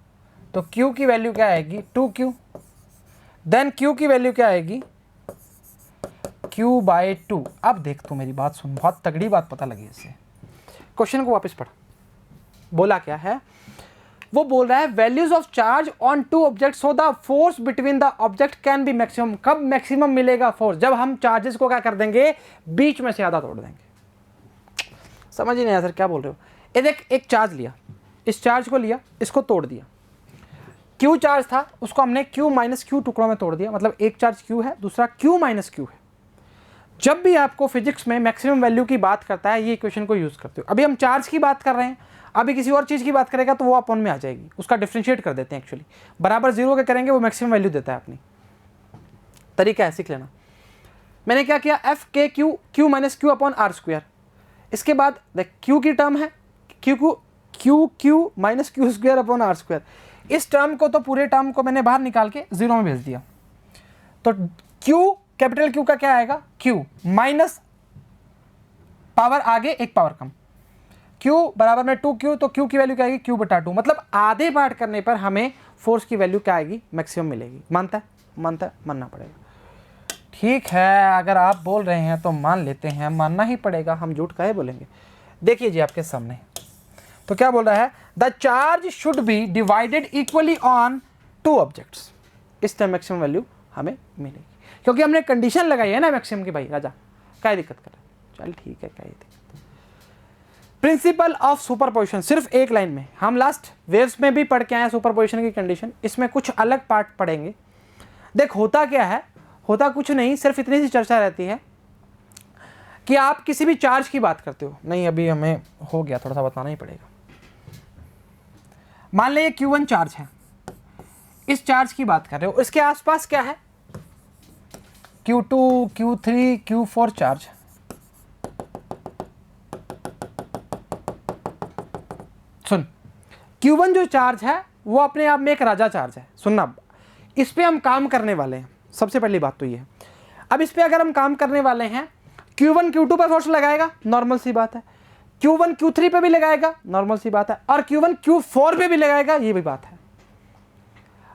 तो q की वैल्यू क्या आएगी 2q, देन q की वैल्यू क्या आएगी q/2। अब देख तू मेरी बात सुन, बहुत तगड़ी बात पता लगी इससे। क्वेश्चन को वापस पढ़, बोला क्या है, वो बोल रहा है values of charge on two object so the force between the object can be maximum. कब मैक्सिमम मिलेगा फोर्स, जब हम चार्जेस को क्या कर देंगे, बीच में से आधा तोड़ देंगे। समझ ही नहीं आया सर क्या बोल रहे हो। ये देख, एक चार्ज लिया, इस चार्ज को लिया, इसको तोड़ दिया, क्यू चार्ज था उसको हमने q माइनस क्यू टुकड़ों में तोड़ दिया, मतलब एक चार्ज q है, दूसरा q माइनस क्यू है। जब भी आपको फिजिक्स में मैक्सिमम वैल्यू की बात करता है, ये इक्वेशन को यूज करते हो। अभी हम चार्ज की बात कर रहे हैं, अभी किसी और चीज़ की बात करेगा तो वो अपॉन में आ जाएगी, उसका डिफरेंशिएट कर देते हैं एक्चुअली, बराबर 0 के करेंगे वो मैक्सिमम वैल्यू देता है अपनी, तरीका है सीख लेना। मैंने क्या किया, एफ के Q, Q minus Q upon r², इसके बाद देख क्यू की टर्म है क्यू माइनस क्यू² अपॉन r², इस टर्म को तो पूरे टर्म को मैंने बाहर निकाल के 0 में भेज दिया, तो क्यू कैपिटल क्यू का क्या आएगा, क्यू माइनस पावर आगे एक पावर कम, Q बराबर में 2Q, तो Q की वैल्यू क्या आएगी Q/2, मतलब आधे पार्ट करने पर हमें फोर्स की वैल्यू क्या आएगी, मैक्सिमम मिलेगी। मानता है, मानता है, मानना पड़ेगा। ठीक है, अगर आप बोल रहे हैं तो मान लेते हैं, मानना ही पड़ेगा, हम झूठ काहे बोलेंगे। देखिए जी आपके सामने, तो क्या बोल रहा है, the charge should be divided equally on two objects, इस टाइम मैक्सिमम वैल्यू हमें मिलेगी, क्योंकि हमने कंडीशन लगाई है ना मैक्सिमम की। भाई राजा क्या दिक्कत कर रहा है, चल ठीक है, क्या दिक्कत। प्रिंसिपल ऑफ सुपरपोजिशन, सिर्फ एक लाइन में, हम लास्ट वेव्स में भी पढ़ के आए सुपरपोजिशन की कंडीशन, इसमें कुछ अलग पार्ट पढ़ेंगे। देख होता क्या है, होता कुछ नहीं, सिर्फ इतनी सी चर्चा रहती है कि आप किसी भी चार्ज की बात करते हो, नहीं अभी हमें हो गया, थोड़ा सा बताना ही पड़ेगा। मान लीजिए Q1 चार्ज है, इस चार्ज की बात कर रहे हो, इसके आसपास क्या है Q2, Q3, Q4 चार्ज। सुन, Q1 जो चार्ज है वो अपने आप में एक राजा चार्ज है, सुनना, इस पे हम काम करने वाले हैं, सबसे पहली बात तो ये है। अब इस पे अगर हम काम करने वाले हैं, Q1 Q2 पे फोर्स लगाएगा, नॉर्मल सी बात है, Q1 Q3 पे भी लगाएगा, नॉर्मल सी बात है, और Q1 Q4 पे भी लगाएगा, ये भी बात है।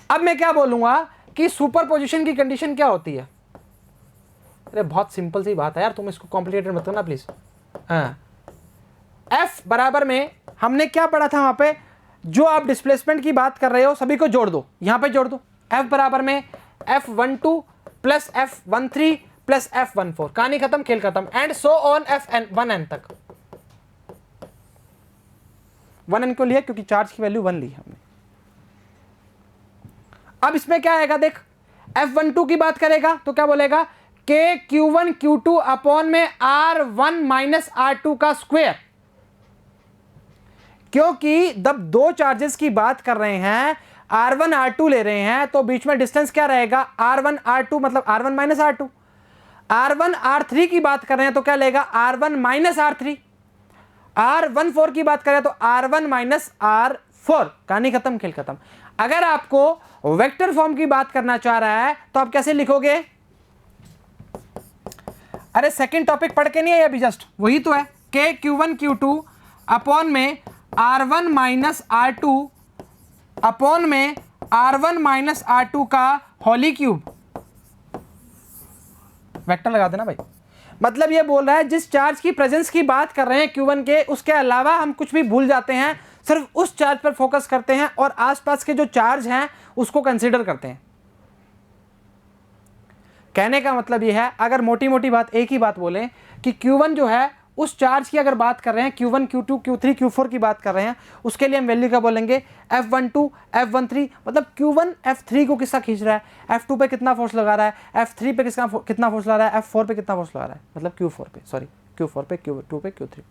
अब मैं क्या बोलूंगा कि सुपरपोजिशन की कंडीशन क्या होती है, अरे बहुत सिंपल सी बात है यार, तुम इसको कॉम्प्लिकेटेड मत करना प्लीज। हाँ, F बराबर में हमने क्या पढ़ा था वहां पे, जो आप डिस्प्लेसमेंट की बात कर रहे हो सभी को जोड़ दो, यहां पे जोड़ दो, F बराबर में F12 plus F13 plus F14, कहानी खत्म, खेल खत्म, एंड सो ऑन F1n तक। 1n क्यों लिया, क्योंकि चार्ज की वैल्यू 1 ली हमने। अब इसमें क्या आएगा देख, F12 की बात करेगा तो क्या बोलेगा, K Q1 Q2 अपॉन में R1 माइनस R2 का स्क्वायर, क्योंकि जब दो चार्जेस की बात कर रहे हैं, R1 R2 ले रहे हैं, तो बीच में डिस्टेंस क्या रहेगा, R1 R2 मतलब R1 minus R2। R1 R3 की बात कर रहे हैं तो क्या लेगा, R1 माइनस R3। R14 की बात करें तो R1 माइनस R4, कहानी खत्म, खेल खत्म। अगर आपको वेक्टर फॉर्म की बात करना चाह रहा है तो आप कैसे लिखोगे, अरे सेकंड टॉपिक पढ़ के नहीं है अभी, जस्ट वही तो है, K Q1 Q2 अपॉन में R1 माइनस R2 अपॉन में R1 माइनस R2 का होली क्यूब, वेक्टर लगा देना भाई। मतलब ये बोल रहा है जिस चार्ज की प्रेजेंस की बात कर रहे हैं Q1 के, उसके अलावा हम कुछ भी भूल जाते हैं, सिर्फ उस चार्ज पर फोकस करते हैं और आसपास के जो चार्ज हैं उसको कंसीडर करते हैं। कहने का मतलब ये है, अगर मोटी मोटी बात एक ही बात बोलें कि Q1 जो है उस चार्ज की अगर बात कर रहे हैं Q1 Q2 Q3 Q4 की बात कर रहे हैं, उसके लिए हम वैल्यू क्या बोलेंगे, F12 F13, मतलब Q1 F3 को किसका खींच रहा है, F2 पे कितना फोर्स लगा रहा है, F3 पे कितना फोर्स लगा रहा है, F4 पे कितना फोर्स लगा रहा है, मतलब Q4 पे, सॉरी Q4 पे, Q2 पे, Q3।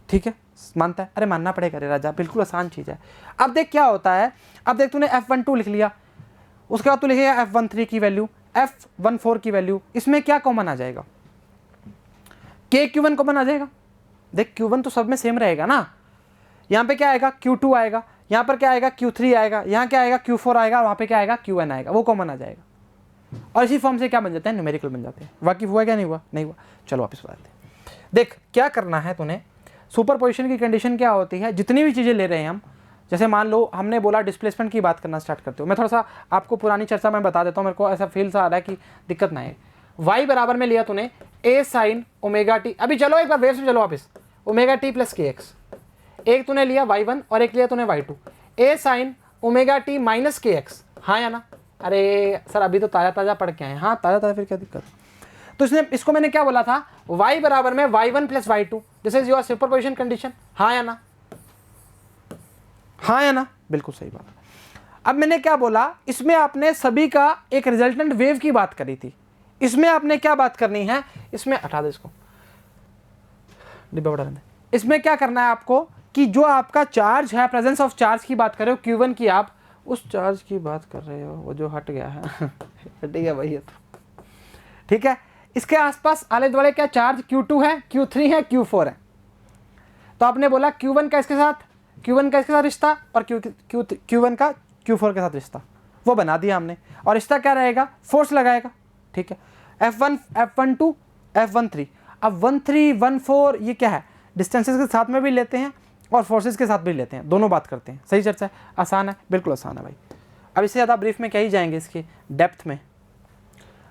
ठीक है, मानता है, अरे मानना पड़ेगा रे राजा, बिल्कुल आसान चीज़ है। अब देख क्या होता है, अब देख तूने F12 लिख लिया, उसके बाद तू लिखेगा F13 की वैल्यू, F14 की वैल्यू, इसमें क्या कॉमन आ जाएगा, K Q1 कॉमन आ जाएगा। देख Q1 तो सब में सेम रहेगा ना, यहाँ पे क्या आएगा Q2 आएगा, यहाँ पर क्या आएगा Q3 आएगा, यहाँ क्या आएगा Q4 आएगा, वहाँ पे क्या आएगा Qn आएगा, वो कॉमन आ जाएगा। और इसी फॉर्म से क्या बन जाते हैं, न्यूमेरिकल बन जाते हैं। वाकिफ हुआ क्या, नहीं हुआ, नहीं हुआ। चलो वापस बताते हैं। देख क्या करना है तूने, सुपरपोजिशन की कंडीशन क्या होती है, जितनी भी चीज़ें ले रहे हैं हम, जैसे मान लो हमने बोला डिस्प्लेसमेंट की बात करना स्टार्ट करते हो, मैं थोड़ा सा आपको पुरानी चर्चा में बता देता हूँ, मेरे को ऐसा फील सा आ रहा है कि दिक्कत ना है। y बराबर में लिया तूने a साइन ओमेगा टी, अभी चलो एक बार वेव से चलो वापस, ओमेगा टी प्लस के एक्स, एक तूने लिया y1 और एक लिया तूने y2, a sine omega T minus के एक्स, हाँ या ना, अरे सर अभी तो ताज़ा ताज़ा पढ़ के आए, हाँ ताज़ा ताज़ा, फिर क्या दिक्कत। तो इसको मैंने क्या बोला था, y बराबर में y1 plus y2, this is your superposition condition, हाँ या ना, हाँ या ना, बिल्कुल सही बात। अब मैंने क्या बोला, इसमें आपने सभी का एक रिजल्टेंट वेव की बात करी थी, इसमें आपने क्या बात करनी है, इसमें हटा दे इसको, डिब्बा बड़ा रहने, इसमें क्या करना है आपको कि जो आपका चार्ज है, प्रेजेंस ऑफ चार्ज की बात कर रहे हो Q1 की, आप उस चार्ज की बात कर रहे हो, वो जो हट गया है हट गया भाई, तो ठीक है। इसके आसपास आले दुआले क्या चार्ज Q2 है, Q3 है, Q4 है। तो आपने बोला Q1 का इसके साथ रिश्ता, और Q1 का Q4 के साथ रिश्ता, वो बना दिया हमने। और रिश्ता क्या रहेगा, फोर्स लगाएगा, ठीक है। F1 F12 F13, अब 13 14 ये क्या है, डिस्टेंसेस के साथ में भी लेते हैं और फोर्सेस के साथ भी लेते हैं, दोनों बात करते हैं। सही चर्चा है, आसान है, बिल्कुल आसान है भाई। अब इससे ज़्यादा ब्रीफ में क्या ही जाएंगे, इसके डेप्थ में।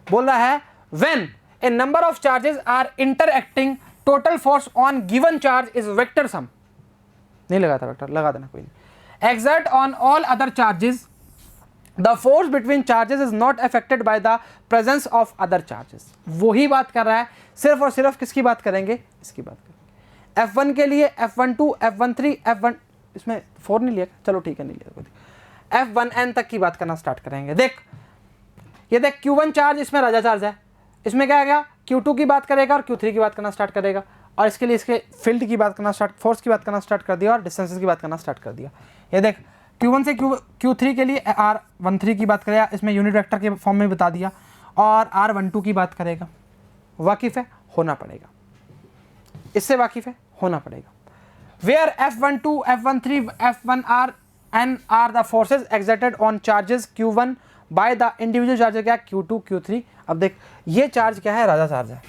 बोल रहा है when a number of charges are interacting, total force on given charge is vector sum, नहीं लगाता वेक्टर, लगा देना कोई नहीं, exert on all other charges, the force between charges is not affected by the presence of other charges. वही बात कर रहा है, सिर्फ और सिर्फ किसकी बात करेंगे, इसकी बात करेंगे। F1 के लिए F12 F13 F1, इसमें 4 नहीं लिया, चलो ठीक है नहीं लिया, F1n तक की बात करना स्टार्ट करेंगे। देख ये देख Q1 चार्ज, इसमें राजा चार्ज है, इसमें क्या आएगा, Q2 की बात करेगा और Q3 की बात करना स्टार्ट करेगा, और इसके लिए इसके फील्ड की बात करना फोर्स की बात करना स्टार्ट कर दिया, और डिस्टेंसेस की बात करना स्टार्ट कर दिया। ये देख Q1 से Q3 के लिए R13 की बात करेगा, इसमें यूनिट वेक्टर के फॉर्म में बता दिया, और R12 की बात करेगा। वाकिफ है, होना पड़ेगा, इससे वाकिफ है, होना पड़ेगा। Where F12 F13 F1n are the forces exerted on charges Q1 by the individual charge, क्या Q2 Q3। अब देख ये चार्ज क्या है, राजा चार्ज है,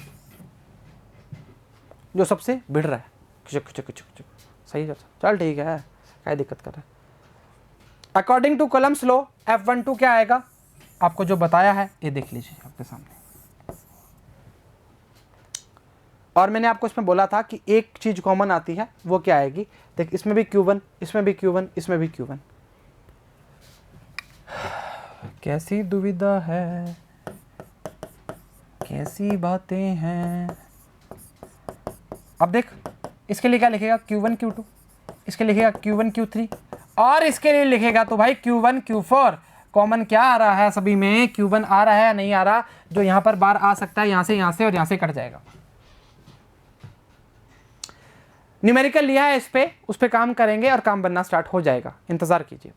जो सबसे भिड़ रहा है, खिचक खिचक खिचक खिचक, सही है, चल ठीक है, क्या दिक्कत कर रहा है। According two columns law F12 क्या आएगा, आपको जो बताया है ये देख लीजिए आपके सामने। और मैंने आपको इसमें बोला था कि एक चीज कॉमन आती है, वो क्या आएगी, देख इसमें भी Q1, इसमें भी Q1, इसमें भी Q1। कैसी दुविधा है, कैसी बातें हैं। अब देख इसके लिए क्या लिखेगा, Q1 Q2, इसके लिखेगा Q1 Q3, और इसके लिए लिखेगा तो भाई Q1 Q4। कॉमन क्या आ रहा है सभी में, Q1 आ रहा है या नहीं आ रहा, जो यहां पर बार आ सकता है, यहां से और यहां से कट जाएगा। न्यूमेरिकल लिया है, उस पे काम करेंगे और काम बनना स्टार्ट हो जाएगा, इंतजार कीजिए,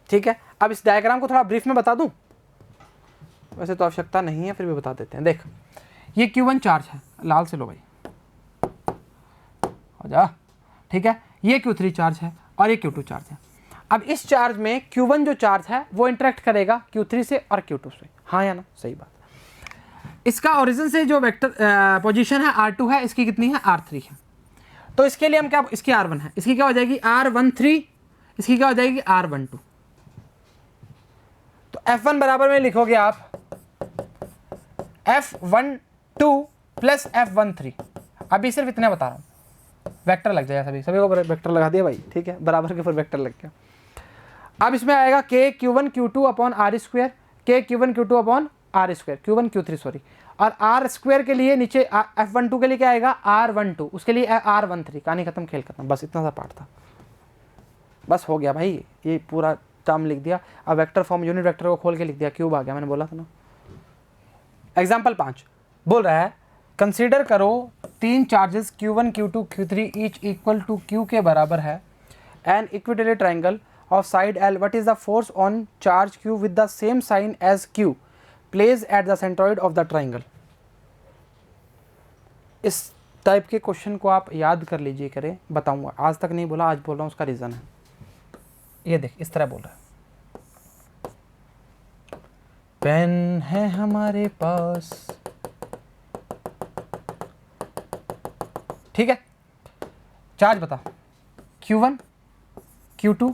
ठीक है। अब इस डायग्राम को थोड़ा ब्रीफ में बता दूं, वैसे तो आवश्यकता नहीं है, फिर भी बता देते हैं। देख ये Q1 चार्ज है, लाल से लो भाई, हो जा, ठीक है। ये Q3 चार्ज है और ये Q2 चार्ज है। अब इस चार्ज में Q1 जो चार्ज है वो इंटरेक्ट करेगा Q3 से और Q2 से, हाँ या ना, सही बात। इसका ओरिजिन से जो वेक्टर पोजीशन है R2 है, इसकी कितनी है, R3 है। तो इसके लिए हम क्या, इसकी R1 है, इसकी क्या हो जाएगी R13, इसकी क्या हो जाएगी R12। तो F1 बराबर में लिखोगे आप F12 प्लस F13। अभी सिर्फ इतने बता रहा हूँ, वेक्टर लग जाएगा, सभी को वेक्टर लगा दिया भाई, ठीक है, बराबर के ऊपर वेक्टर लग गया। अब इसमें आएगा K Q1 Q2 upon R square, K Q1 Q2 upon R square, Q1 Q3 sorry, और आर स्क्वायर के लिए नीचे F12 के लिए क्या आएगा R12, उसके लिए R13। कहानी खत्म, खेल खत्म, बस इतना सा पार्ट था, बस हो गया भाई, ये पूरा टर्म लिख दिया। अब वेक्टर फॉर्म यूनिट वेक्टर को खोल के लिख दिया, क्यूब आ गया, मैंने बोला था ना। एग्जाम्पल 5 बोल रहा है कंसीडर करो 3 charges Q1 Q2 Q3 each equal to Q के बराबर है an equilateral triangle of side L, what is the force on charge Q with the same sign as Q place at the centroid of the triangle. इस टाइप के क्वेश्चन को आप याद कर लीजिए करें, बताऊंगा, आज तक नहीं बोला, आज बोल रहा हूँ, उसका रीज़न है। ये देख इस तरह बोल रहा है, पेन है हमारे पास, ठीक है। चार्ज बता Q1 Q2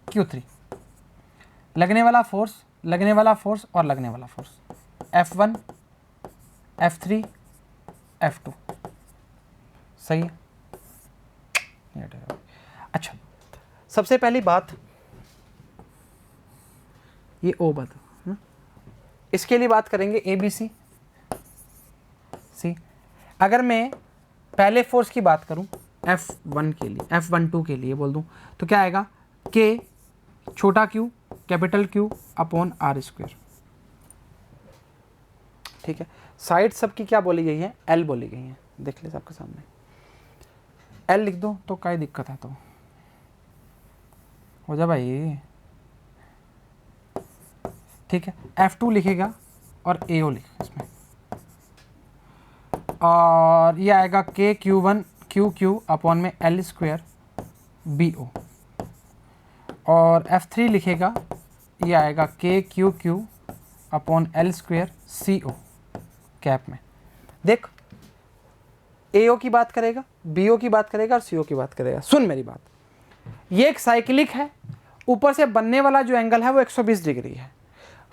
Q3, लगने वाला फोर्स और लगने वाला फोर्स F1 F3 F2, सही है। अच्छा, सबसे पहली बात ये O बता, इसके लिए बात करेंगे ABC सी। अगर मैं पहले फोर्स की बात करूं F1 के लिए, F12 के लिए बोल दूं तो क्या आएगा K छोटा Q capital Q upon R square, ठीक है। साइड सबकी क्या बोली गई है, L बोली गई है, देख ले सबके सामने, L लिख दो तो क्या दिक्कत है, तो हो जा भाई, ठीक है। F2 लिखेगा और AO लिख इसमें, और ये आएगा K Q1 QQ अपॉन में L स्क्वायर BO, और F3 लिखेगा, ये आएगा K QQ upon L square CO cap में। देख AO की बात करेगा, BO की बात करेगा और CO की बात करेगा। सुन मेरी बात, ये एक साइक्लिक है, ऊपर से बनने वाला जो एंगल है वो 120 डिग्री है,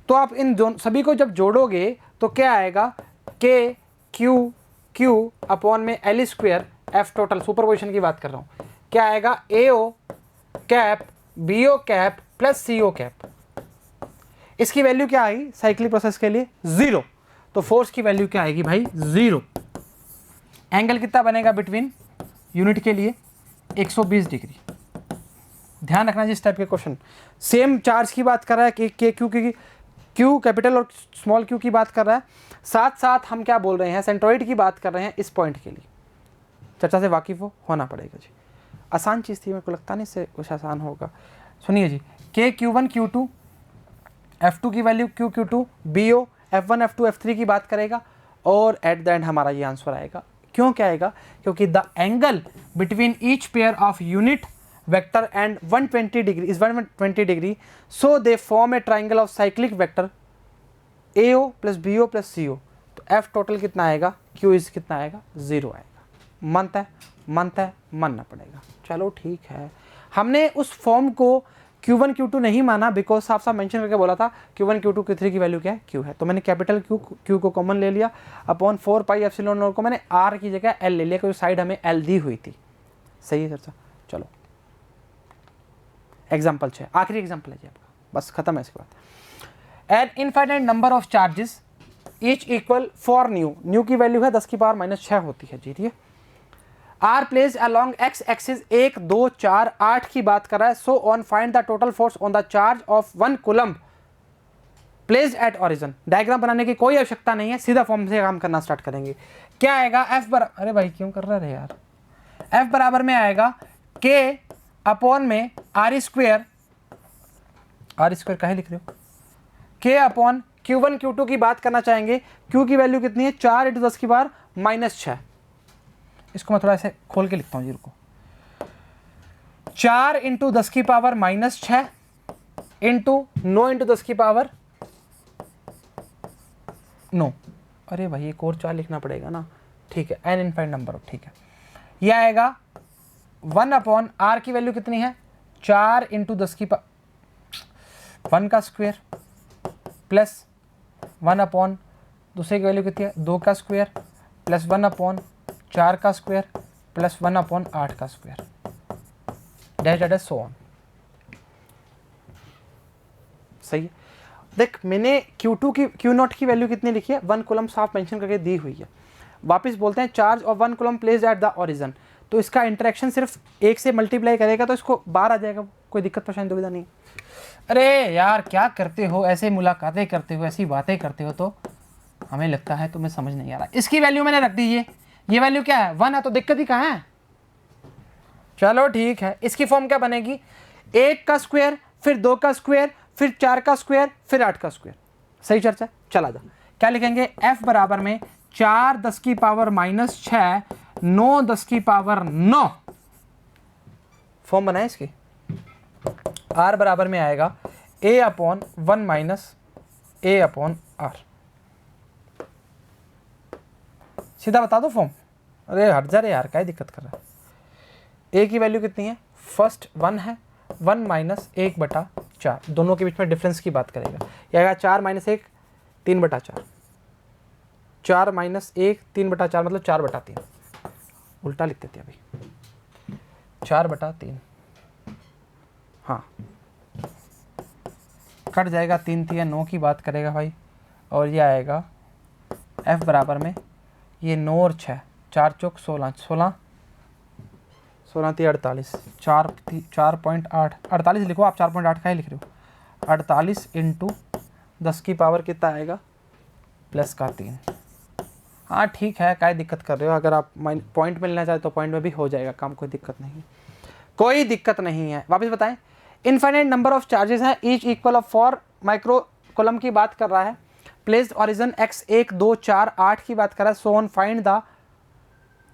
तो आप इन दोनों सभी को जब जोड़ोगे तो क्या आएगा K Q Q अपॉन में L square F total, superposition की बात कर रहा हूँ, क्या आएगा AO cap BO cap plus CO cap. इसकी वैल्यू क्या आएगी साइक्लिक प्रोसेस के लिए 0, तो फोर्स की वैल्यू क्या आएगी भाई 0। एंगल कितना बनेगा बिटवीन यूनिट के लिए 120 डिग्री। ध्यान रखना जिस टाइप के क्वेश्चन सेम चार्ज की बात कर रहा है कि Q की Q कैपिटल और स्मॉल q की बात कर रहा है, साथ साथ हम क्या बोल रहे हैं सेंट्रॉइड की बात कर रहे हैं, इस पॉइंट के लिए चर्चा से वाकिफ होना पड़ेगा जी। आसान चीज़ थी, मेरे को लगता नहीं इससे कुछ आसान होगा। सुनिए जी, K Q1 Q2 F2 की value Q Q2 BO F1 F2 F3 की बात करेगा, और एट द एंड हमारा ये आंसर आएगा। क्यों क्या आएगा, क्योंकि the angle between each pair of unit vector and 120 degree is 120 degree, so they form a triangle of cyclic vector AO plus BO plus CO। तो F टोटल कितना आएगा, Q इज कितना आएगा 0 आएगा। मनता है मानना पड़ेगा। चलो ठीक है, हमने उस फॉर्म को Q1 Q2 नहीं माना बिकॉज साफ साफ मेंशन करके बोला था Q1 Q2 Q3 की वैल्यू क्या है Q है, तो मैंने कैपिटल Q को कॉमन ले लिया अपॉन 4 पाई एप्सिलॉन नॉट को मैंने R की जगह L ले लिया क्योंकि साइड हमें L दी हुई थी। सही है चर्चा। चलो एग्जाम्पल 6, आखिरी एग्जाम्पल है जी आपका, बस खत्म है इसके बाद। An infinite number of charges each equal for new की वैल्यू है 10 की पावर -6 होती है जी, ठीक है। Are place along X axis 1 2 4 8 की बात कर रहा है। So on find the total force on the charge of 1 coulomb placed at origin. Diagram बनाने की कोई आवश्यकता नहीं है, सीधा फॉर्म से काम करना स्टार्ट करेंगे। क्या आएगा एफ बराबर, अरे भाई क्यों कर रहा है यार, एफ बराबर में आएगा के अपॉन में आर स्क्वेयर काहे लिख रहे हो, के अपॉन Q1 Q2 की बात करना चाहेंगे। Q की वैल्यू कितनी है 4 × 10 की पावर -6। इसको मैं थोड़ा ऐसे खोल के लिखता हूँ जी, रुको। 4 × 10 की पावर -6 इंटू 9 × 10 की पावर 9। अरे भाई एक और 4 लिखना पड़ेगा ना, ठीक है, एन इनफाइनाइट नंबर, ठीक है। यह आएगा 1/r की वैल्यू कितनी है 4 × 10 की पावर 1 का स्क्वायर प्लस 1/ दूसरे की वैल्यू कितनी है 2 का स्क्वायर प्लस 1/4 का स्क्वायर प्लस 1/8 का square dash dash so on. सही है। देख मैंने Q2 की Q0 की वैल्यू कितनी लिखी है, 1 कूलम साफ मेंशन करके दी हुई है। वापस बोलते हैं charge of 1 coulomb placed at the origin, तो इसका इंटरेक्शन सिर्फ 1 से मल्टीप्लाई करेगा तो इसको बाहर आ जाएगा, कोई दिक्कत परेशानी दुविधा नहीं। अरे यार क्या करते हो, ऐसे मुलाकातें करते हो, ऐसी बातें करते हो तो हमें लगता है तुम्हें समझ नहीं आ रहा। इसकी वैल्यू मैंने रख दी, ये वैल्यू क्या है 1 है, तो दिक्कत ही कहाँ है। चलो ठीक है, इसकी फॉर्म क्या बनेगी, 1 का स्क्वायर फिर 2 का स्क्वायर फिर 4 का स्क्वायर फिर 8 का स्क्वायर। सही चर्चा, चला जा। क्या लिखेंगे, f बराबर में 4 10 की पावर -6 9 10 की पावर 9। फॉर्म बनाए इसकी, r बराबर में आएगा a/1 माइनस a/r। सीधा बता दो फॉर्म। अरे हट जा रे यार, क्या दिक्कत कर रहा है। a की वैल्यू कितनी है, फर्स्ट 1 है, 1 माइनस 1/4, दोनों के बीच में डिफरेंस की बात करेगा। यह आएगा 4 माइनस 1 3/4, 4 माइनस 1 3/4 मतलब 4/3। उल्टा लिख देते अभी, 4/3। हाँ कट जाएगा, 3 3 9 की बात करेगा भाई, और ये आएगा f बराबर में ये 9 और 6 4 चौक 16 16 16 3 48 4.8 48 लिखो आप, 4.8 का ही लिख रहे हो। 48 इंटू 10 की पावर कितना आएगा प्लस का 3। हाँ ठीक है, क्या दिक्कत कर रहे हो, अगर आप पॉइंट में लेना चाहते तो पॉइंट में भी हो जाएगा काम, कोई दिक्कत नहीं, कोई दिक्कत नहीं है। वापस बताएं, इनफाइनाइट नंबर ऑफ चार्जेस हैं, each equal of 4 micro coulomb की बात कर रहा है। प्लेस्ड ओरिजिन x 1 2 4 8 की बात कर रहा है। So on find the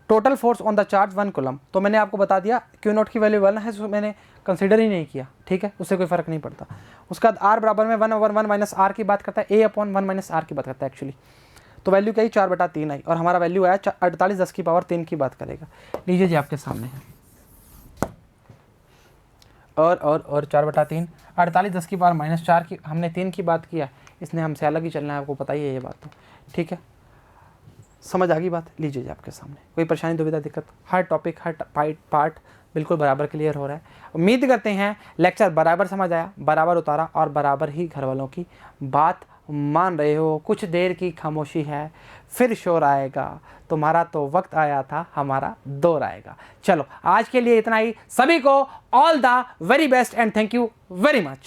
total force on the charge 1 coulomb. तो मैंने आपको बता दिया Q0 की वैल्यू 1 है, सो मैंने कंसीडर ही नहीं किया, ठीक है, उससे कोई फर्क नहीं पड़ता। उसका r बराबर में 1/1 माइनस r की बात करता है, a/1 माइनस r की बात करता है एक्चुअली। तो वैल्यू क्या आई 4/3 आई, और हमारा वैल्यू आया 48 10 की पावर 3 की बात करेगा। लीजिए जी आपके सामने है, और 4/3 48 10 की पावर -4 की, हमने 3 की बात किया, इसने हमसे अलग ही चलना है, आपको पता ही है ये बात तो, ठीक है, समझ आ गई बात। लीजिए जी आपके सामने, कोई परेशानी दुविधा दिक्कत, हर टॉपिक हर पार्ट बिल्कुल बराबर क्लियर हो रहा है। उम्मीद करते हैं लेक्चर बराबर समझ आया, बराबर उतारा और बराबर ही घर वालों की बात मान रहे हो। कुछ देर की खामोशी है, फिर शोर आएगा, तुम्हारा तो वक्त आया था, हमारा दौर आएगा। चलो आज के लिए इतना ही, सभी को all the very best and thank you very much.